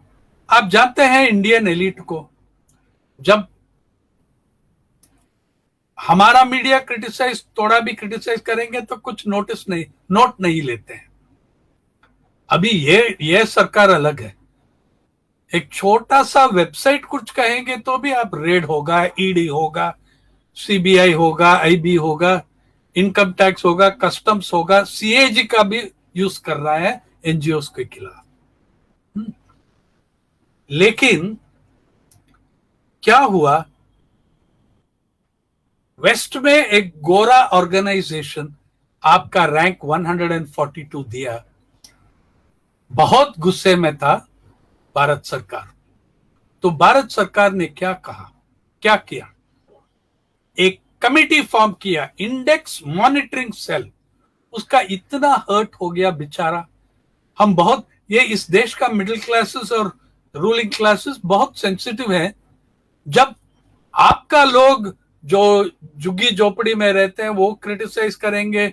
आप जानते हैं इंडियन एलिट को, जब हमारा मीडिया क्रिटिसाइज, थोड़ा भी क्रिटिसाइज करेंगे तो कुछ नोट नहीं लेते हैं। अभी ये सरकार अलग है, एक छोटा सा वेबसाइट कुछ कहेंगे तो भी आप रेड होगा, ईडी होगा, सीबीआई होगा, आईबी होगा, इनकम टैक्स होगा, कस्टम्स होगा, सीएजी का भी यूज कर रहा है एनजीओ के खिलाफ। लेकिन क्या हुआ, वेस्ट में एक गोरा ऑर्गेनाइजेशन आपका रैंक 142 दिया, बहुत गुस्से में था भारत सरकार। तो भारत सरकार ने क्या कहा, क्या किया, एक कमेटी फॉर्म किया, इंडेक्स मॉनिटरिंग सेल। उसका इतना हर्ट हो गया बेचारा। हम बहुत, ये इस देश का मिडिल क्लासेस और रूलिंग क्लासेस बहुत सेंसिटिव है। जब आपका लोग जो झुग्गी झोपड़ी में रहते हैं वो क्रिटिसाइज करेंगे,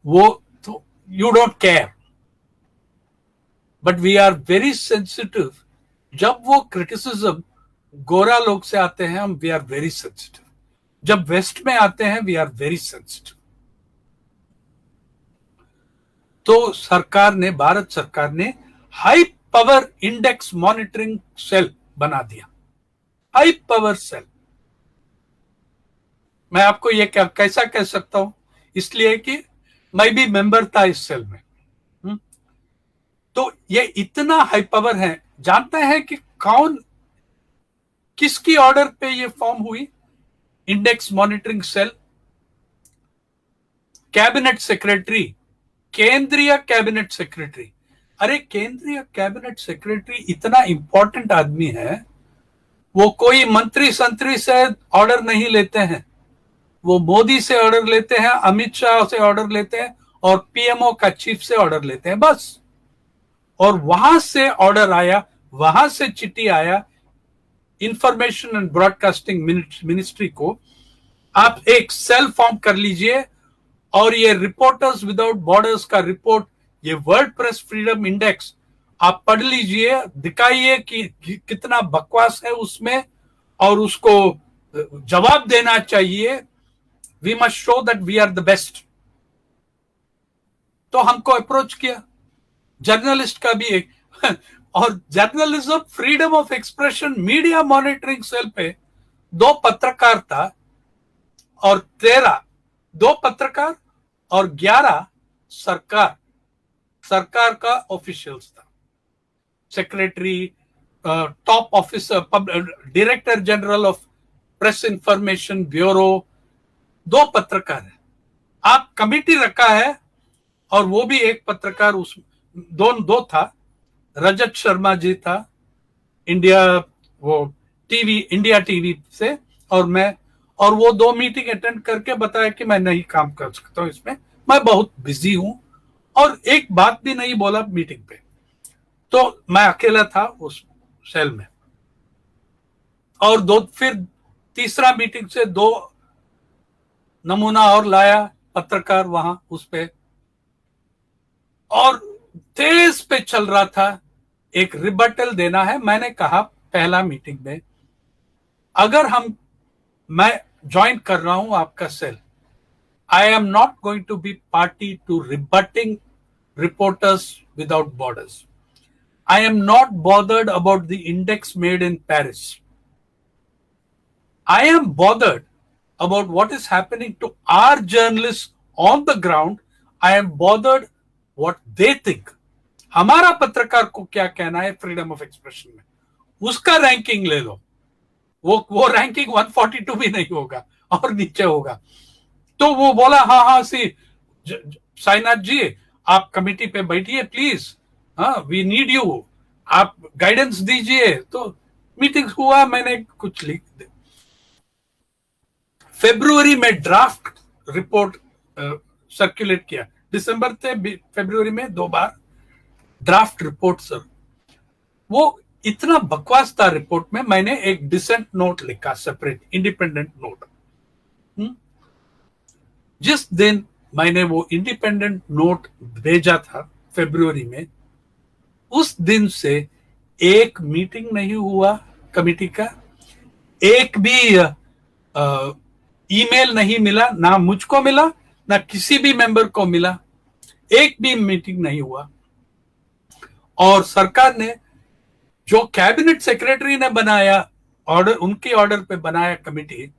वो तो you don't care, but we are very sensitive. जब वो क्रिटिसिज्म गोरा लोग से आते हैं, हम वी आर वेरी सेंसिटिव। जब वेस्ट में आते हैं, वी आर वेरी सेंसिटिव। तो सरकार ने, भारत सरकार ने high power index monitoring cell बना दिया, हाई पावर सेल। मैं आपको ये कैसा कह सकता हूं, इसलिए कि मैं भी मेंबर था इस सेल में। तो ये इतना हाई पावर है। जानते हैं कि कौन, किसकी ऑर्डर पे ये फॉर्म हुई index monitoring cell? Cabinet secretary, केंद्रीय कैबिनेट सेक्रेटरी। अरे केंद्रीय कैबिनेट सेक्रेटरी इतना इंपॉर्टेंट आदमी है, वो कोई मंत्री संतरी से ऑर्डर नहीं लेते हैं, वो मोदी से ऑर्डर लेते हैं, अमित शाह से ऑर्डर लेते हैं, और पीएमओ का चीफ से ऑर्डर लेते हैं बस। और वहां से ऑर्डर आया, वहां से चिट्ठी आया इंफॉर्मेशन एंड ब्रॉडकास्टिंग मिनिस्ट्री को, आप एक सेल फॉर्म कर लीजिए, और ये रिपोर्टर्स विदाउट बॉर्डर्स का रिपोर्ट, ये वर्ल्ड प्रेस फ्रीडम इंडेक्स आप पढ़ लीजिए, दिखाइए कि कितना बकवास है उसमें, और उसको जवाब देना चाहिए। We must show that we are the best. तो हमको अप्रोच किया, जर्नलिस्ट का भी एक और journalism freedom of expression media monitoring cell पे 2 पत्रकार था, और 13 2 पत्रकार और 11 सरकार का ऑफिशियल्स था। Secretary, top officer, director general of press information bureau, 2 पत्रकार है। आप कमेटी रखा है, और वो भी एक पत्रकार उस दो था, रजत शर्मा जी था इंडिया टीवी से, और मैं, और वो 2 मीटिंग अटेंड करके बताया कि मैं नहीं काम कर सकता हूं इसमें, मैं बहुत बिजी हूं, और एक बात भी नहीं बोला मीटिंग पे। तो मैं अकेला था उस सेल में, और फिर तीसरा मीटिंग से 2 नमूना और लाया पत्रकार वहां उस पे, और तेज पे चल रहा था, एक रिबटल देना है। मैंने कहा पहला मीटिंग में, अगर मैं ज्वाइन कर रहा हूं आपका cell, I am not going to be party to rebutting reporters without borders. I am not bothered about the index made in Paris. I am bothered about what is happening to our journalists on the ground. I am bothered what they think. हमारा पत्रकार को क्या कहना है freedom of expression में, उसका ranking ले लो। वो रैंकिंग 142 भी नहीं होगा, और नीचे होगा। तो वो बोला हाँ साईनाथ जी, आप कमेटी पे बैठिए प्लीज, हाँ वी नीड यू, आप गाइडेंस दीजिए। तो मीटिंग हुआ, मैंने कुछ लिख दिया। फरवरी में ड्राफ्ट रिपोर्ट सर्कुलेट किया, दिसंबर से फरवरी में 2 बार ड्राफ्ट रिपोर्ट सर। वो इतना बकवास था रिपोर्ट में, मैंने एक डिसेंट नोट लिखा, सेपरेट इंडिपेंडेंट नोट। जिस दिन मैंने वो इंडिपेंडेंट नोट भेजा था फरवरी में, उस दिन से एक मीटिंग नहीं हुआ कमिटी का, एक भी ईमेल नहीं मिला, ना मुझको मिला ना किसी भी मेंबर को मिला, एक भी मीटिंग नहीं हुआ। और सरकार ने जो कैबिनेट सेक्रेटरी ने बनाया, ऑर्डर उनके ऑर्डर पे बनाया committee,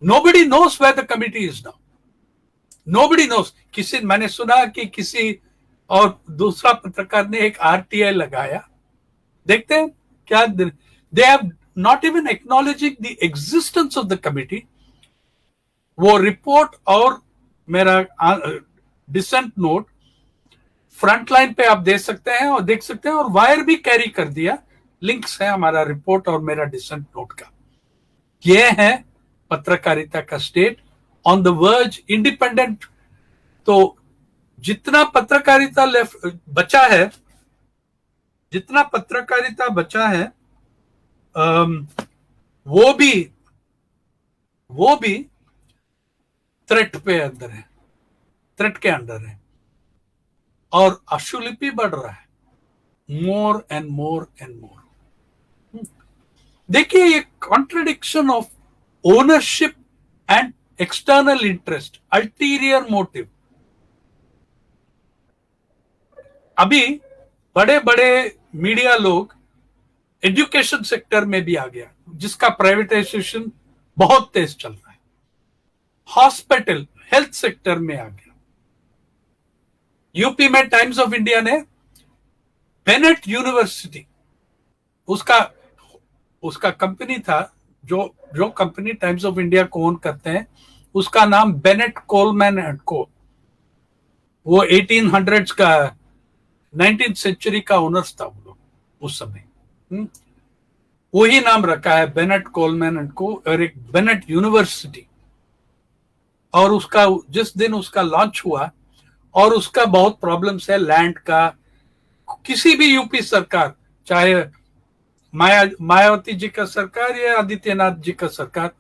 nobody knows where the committee is now, nobody knows. किसी, मैंने सुना कि किसी और दूसरा पत्रकार ने एक आरटीआई लगाया, देखते हैं क्या। They have not even acknowledging the existence of the committee. वो रिपोर्ट और मेरा डिसेंट नोट फ्रंट लाइन पे आप दे सकते हैं और देख सकते हैं, और वायर भी कैरी कर दिया, लिंक्स है हमारा रिपोर्ट और मेरा डिसेंट नोट का। ये है पत्रकारिता का state on the verge, independent. तो जितना पत्रकारिता बचा है, जितना पत्रकारिता बचा है, वो भी थ्रेट पे अंदर है, थ्रेट के अंडर है, और अशुलिपि बढ़ रहा है, more and more and more. देखिए ये contradiction of ownership and external interest, ulterior motive. अभी बड़े बड़े मीडिया लोग एजुकेशन सेक्टर में भी आ गया, जिसका प्राइवेटाइजेशन बहुत तेज चल रहा है, हॉस्पिटल हेल्थ सेक्टर में आ गया। यूपी में टाइम्स ऑफ इंडिया ने बेनेट यूनिवर्सिटी, उसका कंपनी था, जो कंपनी टाइम्स ऑफ इंडिया को ओन करते हैं, उसका नाम बेनेट कोलमैन एंड को। वो 1800s का, 19th सेंचुरी का ओनर्स था वो लोग उस समय। वही नाम रखा है, बेनेट कोलमैन एंड को, और एक बेनेट यूनिवर्सिटी। और उसका जिस दिन उसका लॉन्च हुआ, और उसका बहुत प्रॉब्लम्स है लैंड का। किसी भी यूपी सरकार, चाहे मायावती जी का सरकार या आदित्यनाथ जी का सरकार,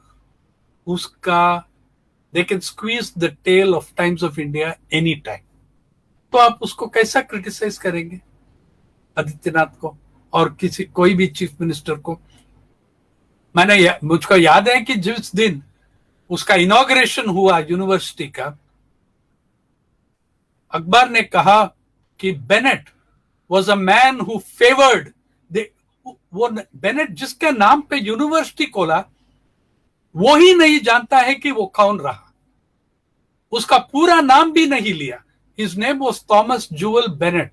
उसका they can squeeze the tail of Times of India any time. तो आप उसको कैसा क्रिटिसाइज करेंगे, आदित्यनाथ को और कोई भी चीफ मिनिस्टर को। मुझको याद है कि जिस दिन उसका इनॉग्रेशन हुआ यूनिवर्सिटी का, अखबार ने कहा कि Bennett was a man who favoured, वो बेनेट जिसके नाम पे यूनिवर्सिटी खोला, वो ही नहीं जानता है कि वो कौन रहा। उसका पूरा नाम भी नहीं लिया। His name was Thomas Jewell Bennett.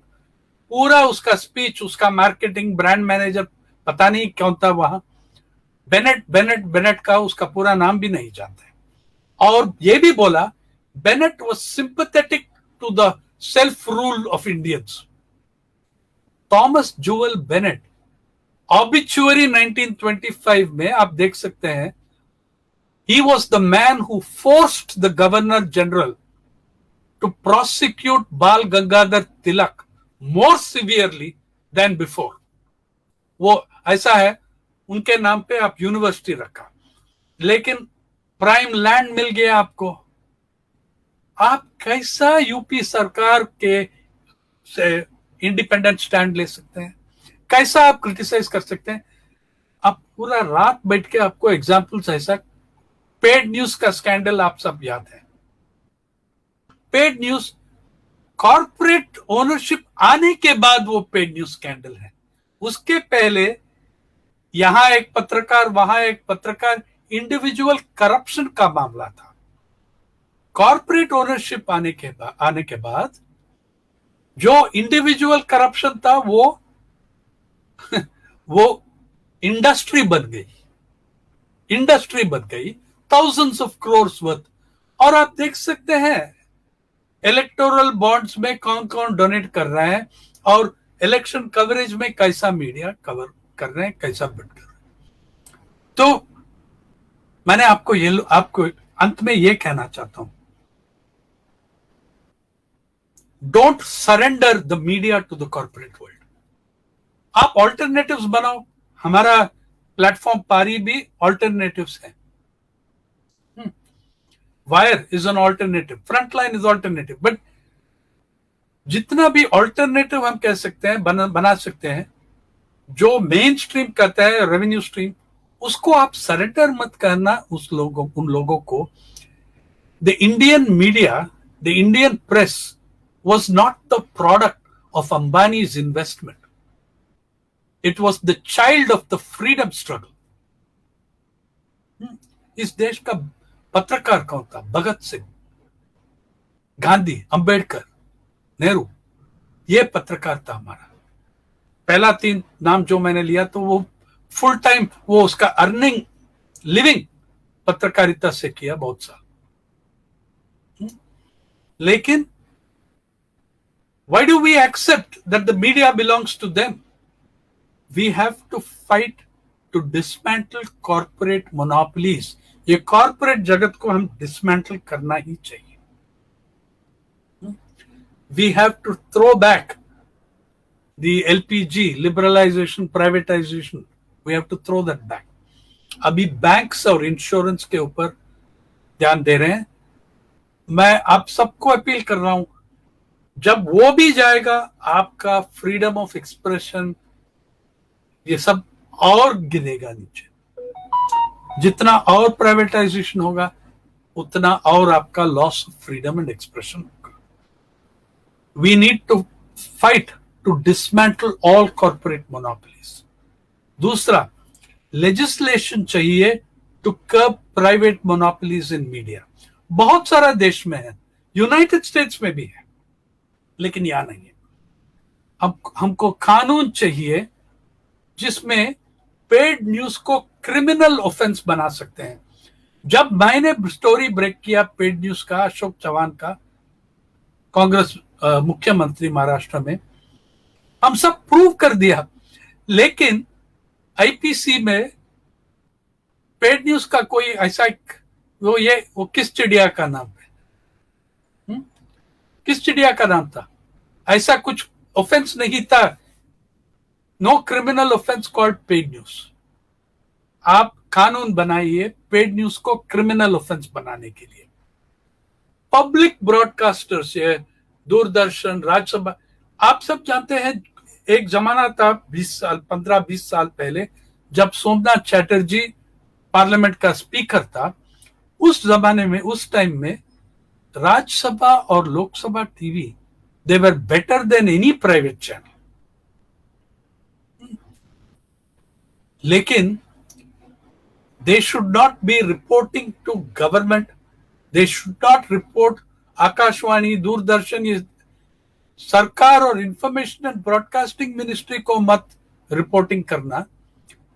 पूरा उसका स्पीच, उसका मार्केटिंग, ब्रांड मैनेजर, पता नहीं कौन था वहां, बेनेट बेनेट बेनेट का उसका पूरा नाम भी नहीं जानता है। और ये भी बोला, Bennett was sympathetic to the self rule of Indians. Thomas Jewell Bennett, obituary 1925 में आप देख सकते हैं, he was the man who forced the governor general to prosecute Bal Gangadhar Tilak more severely than before. वो ऐसा है, उनके नाम पे आप यूनिवर्सिटी रखा, लेकिन प्राइम लैंड मिल गया आपको। आप कैसा यूपी सरकार के से इंडिपेंडेंट स्टैंड ले सकते हैं? कैसा आप क्रिटिसाइज कर सकते हैं? आप पूरा रात बैठ के, आपको एग्जाम्पल्स ऐसा, पेड न्यूज का स्कैंडल आप सब याद है। पेड न्यूज, कॉर्पोरेट ओनरशिप आने के बाद वो पेड न्यूज स्कैंडल है। उसके पहले यहां एक पत्रकार, वहां एक पत्रकार, इंडिविजुअल करप्शन का मामला था। कॉर्पोरेट ओनरशिप आने के बाद जो इंडिविजुअल करप्शन था, वो इंडस्ट्री बन गई, thousands of crores वर्थ। और आप देख सकते हैं इलेक्टोरल बॉन्ड्स में कौन कौन डोनेट कर रहा है, और इलेक्शन कवरेज में कैसा मीडिया कवर कर रहे हैं, कैसा बिट कर रहे हैं। तो मैंने आपको अंत में यह कहना चाहता हूं, don't surrender the media to the corporate world. आप ऑल्टरनेटिव्स बनाओ। हमारा प्लेटफॉर्म पारी भी ऑल्टरनेटिव्स है। Wire is an alternative, Frontline is alternative, but जितना भी ऑल्टरनेटिव हम कह सकते हैं, बना सकते हैं, जो मेन स्ट्रीम कहता है रेवेन्यू स्ट्रीम, उसको आप सरेंडर मत करना उन लोगों को। The Indian media, the Indian press was not the product of Ambani's investment. It was the child of the freedom struggle. इस देश का पत्रकार कौन था? भगत सिंह, गांधी, अंबेडकर, नेहरू, ये पत्रकार था हमारा। पहला 3 नाम जो मैंने लिया तो वो फुल टाइम, वो उसका अर्निंग लिविंग पत्रकारिता से किया बहुत साल। लेकिन why do we accept that the media belongs to them? We have to fight to dismantle corporate monopolies. ये कॉर्पोरेट जगत को हम डिसमेंटल करना ही चाहिए। We have to throw back the LPG, liberalization, privatization. We have to throw that back. अभी banks और insurance के ऊपर ध्यान दे रहे हैं। मैं आप सबको अपील कर रहा हूं, जब वो भी जाएगा, आपका फ्रीडम ऑफ एक्सप्रेशन ये सब और गिरेगा नीचे। जितना और प्राइवेटाइजेशन होगा, उतना और आपका loss of freedom and expression होगा। We need to fight to dismantle all corporate monopolies. दूसरा, लेजिस्लेशन चाहिए to curb private monopolies in media. बहुत सारा देश में है, यूनाइटेड स्टेट्स में भी है, लेकिन यहां नहीं है। हमको कानून चाहिए जिसमें पेड न्यूज को क्रिमिनल ऑफेंस बना सकते हैं। जब मैंने स्टोरी ब्रेक किया पेड न्यूज का, अशोक चव्हाण का, कांग्रेस मुख्यमंत्री महाराष्ट्र में, हम सब प्रूव कर दिया, लेकिन आईपीसी में पेड न्यूज का कोई ऐसा वो किस चिड़िया का नाम है? किस चिड़िया का नाम था? ऐसा कुछ ऑफेंस नहीं था। No criminal offence called paid news. आप कानून बनाइए पेड न्यूज को क्रिमिनल ऑफेंस बनाने के लिए। पब्लिक ब्रॉडकास्टर्स, ये दूरदर्शन, राज्यसभा, आप सब जानते हैं, एक जमाना था 15-20 साल पहले, जब सोमनाथ चैटर्जी पार्लियामेंट का स्पीकर था। उस जमाने में, उस टाइम में राज्यसभा और Lok Sabha TV, they were better than any private channel. लेकिन they should not be reporting to government. They should not report Akashvani, Doordarshan, ये सरकार और इंफॉर्मेशन एंड ब्रॉडकास्टिंग मिनिस्ट्री को मत रिपोर्टिंग करना।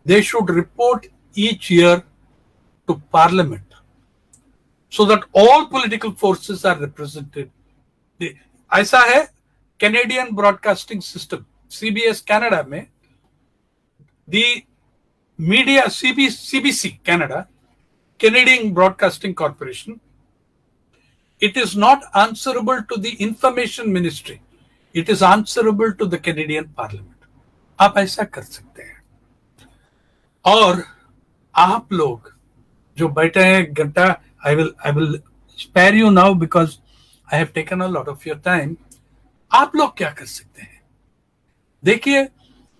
They should report each year to parliament so that all political forces are represented. ऐसा है Canadian broadcasting system, CBS Canada में, the media CBC Canada, Canadian Broadcasting Corporation, it is not answerable to the information ministry, it is answerable to the Canadian parliament. आप ऐसा कर सकते हैं। और आप लोग जो बैठे हैं घंटा, I will spare you now because I have taken a lot of your time. आप लोग क्या कर सकते हैं? देखिए,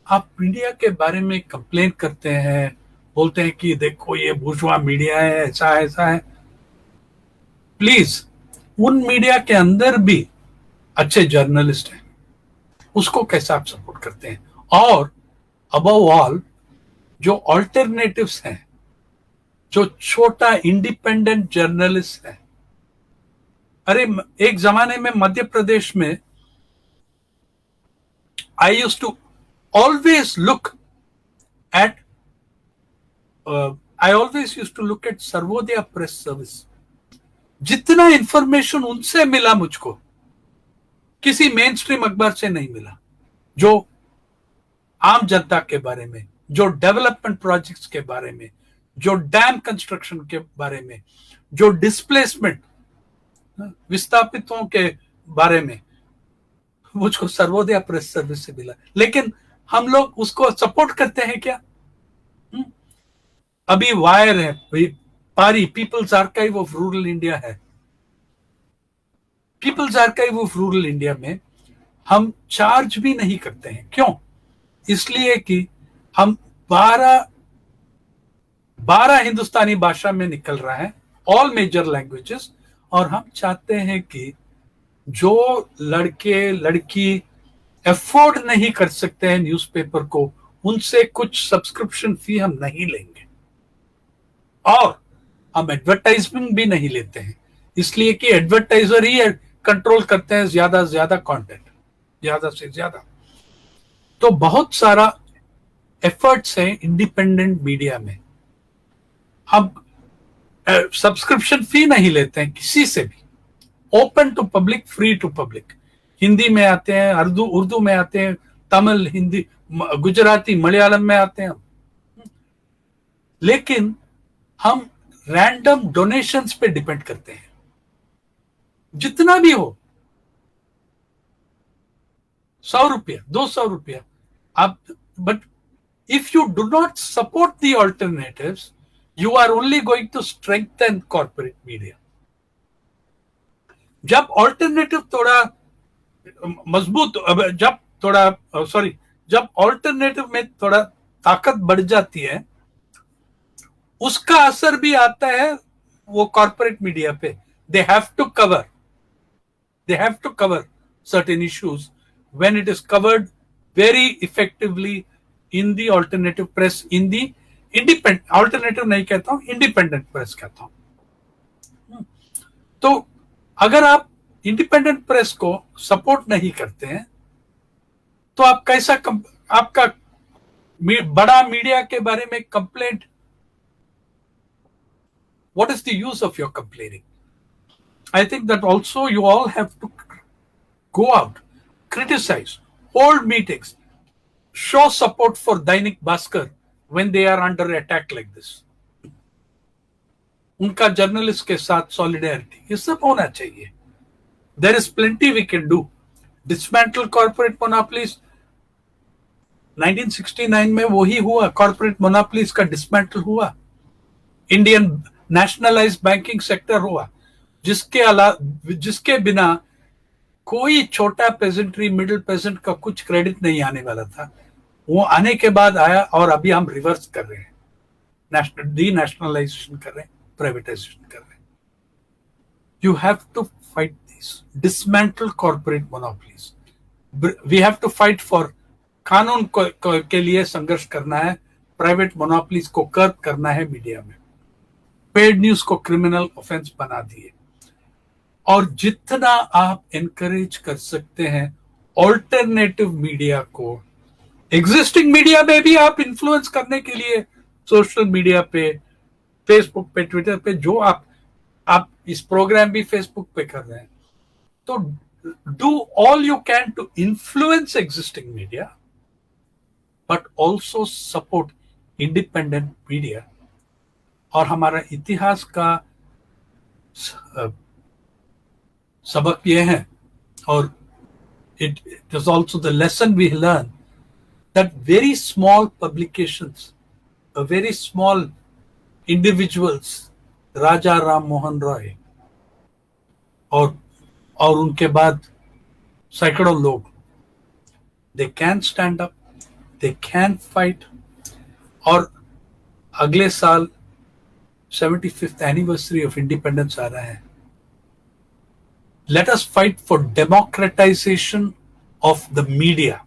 आप मीडिया के बारे में कंप्लेन करते हैं, बोलते हैं कि देखो ये बुर्जुआ मीडिया है, ऐसा है। प्लीज, उन मीडिया के अंदर भी अच्छे जर्नलिस्ट हैं, उसको कैसे आप सपोर्ट करते हैं? और अबव ऑल, जो ऑल्टरनेटिव्स हैं, जो छोटा इंडिपेंडेंट जर्नलिस्ट है। अरे, एक जमाने में मध्य प्रदेश में I used to always look at Sarvodaya press service. जितना इंफॉर्मेशन उनसे मिला मुझको, किसी मेन स्ट्रीम अखबार से नहीं मिला। जो आम जनता के बारे में, जो डेवलपमेंट प्रोजेक्ट्स के बारे में, जो डैम कंस्ट्रक्शन के बारे में, जो डिस्प्लेसमेंट, विस्थापितों के बारे में, मुझको सर्वोदय प्रेस सर्विस से मिला। लेकिन हम लोग उसको सपोर्ट करते हैं क्या? अभी वायर है, PARI People's archive of rural India है। People's archive of rural India में हम चार्ज भी नहीं करते हैं। क्यों? इसलिए कि हम 12 हिंदुस्तानी भाषा में निकल रहा है, ऑल मेजर लैंग्वेजेस, और हम चाहते हैं कि जो लड़के लड़की अफोर्ड नहीं कर सकते हैं न्यूज़पेपर को, उनसे कुछ सब्सक्रिप्शन फी हम नहीं लेंगे, और हम एडवर्टाइजमेंट भी नहीं लेते हैं, इसलिए कि एडवर्टाइजर ही कंट्रोल करते हैं ज्यादा से ज्यादा कंटेंट, ज्यादा से ज्यादा। तो बहुत सारा एफर्ट्स हैं इंडिपेंडेंट मीडिया में। हम सब्सक्रिप्शन फी नहीं लेते हैं किसी से भी, open to public, free to public. Hindi में आते हैं, उर्दू में आते हैं, तमिल, हिंदी, गुजराती, मलयालम में आते हैं, लेकिन हम रैंडम डोनेशंस पे डिपेंड करते हैं, जितना भी हो, 100 रुपया, 200 रुपया आप। But if you do not support the alternatives, you are only going to strengthen corporate media. जब ऑल्टरनेटिव थोड़ा मजबूत, जब ऑल्टरनेटिव में थोड़ा ताकत बढ़ जाती है, उसका असर भी आता है वो कॉर्पोरेट मीडिया पे। They have to cover certain issues when it is covered very effectively in the alternative press, in the independent, alternative नहीं कहता हूं, independent press कहता हूं। तो अगर आप इंडिपेंडेंट प्रेस को सपोर्ट नहीं करते हैं, तो आप कैसा आपका बड़ा मीडिया के बारे में complaint, what is the use of your complaining? I think that also you all have to go out, criticize, hold meetings, show support for Dainik Bhaskar when they are under attack like this. उनका journalist के साथ solidarity, ये सब होना चाहिए। There is plenty we can do. Dismantle corporate monopolies. 1969 में वही हुआ, कॉर्पोरेट मोनोपोलीज का डिसमेंटल हुआ, इंडियन नेशनलाइज्ड बैंकिंग सेक्टर हुआ, जिसके बिना कोई छोटा पेजेंट्री, मिडिल पेजेंट का कुछ क्रेडिट नहीं आने वाला था। वो आने के बाद आया, और अभी हम रिवर्स कर रहे हैं, डी नेशनलाइजेशन कर रहे हैं, प्राइवेटाइजेशन कर रहे हैं। You have to fight this, dismantle corporate monopolies. We have to fight for, कानून के लिए संघर्ष करना है, प्राइवेट मोनोपोलीज को कर्ब करना है मीडिया में। पेड न्यूज को क्रिमिनल ऑफेंस बना दिए, और जितना आप एनकरेज कर सकते हैं ऑल्टरनेटिव मीडिया को, एग्जिस्टिंग मीडिया में भी आप इन्फ्लुएंस करने के लिए, सोशल मीडिया पे, फेसबुक पे, ट्विटर पे, जो आप इस प्रोग्राम भी फेसबुक पे कर रहे हैं, तो do all you can to influence existing media, but also support independent media. और हमारा इतिहास का सबक यह है, और it is also the lesson we learn, that very small publications, very small individuals, राजा राम मोहन रॉय और उनके बाद सैकड़ों लोग, they can stand up, they can fight। और अगले साल 75th एनिवर्सरी ऑफ इंडिपेंडेंस आ रहा है। Let us fight for democratization of the media,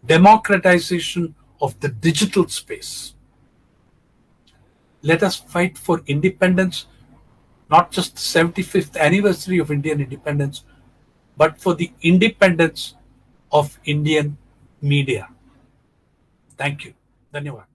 democratization of the digital space. Let us fight for independence, not just the 75th anniversary of Indian independence, but for the independence of Indian media. Thank you. Dhanyawad.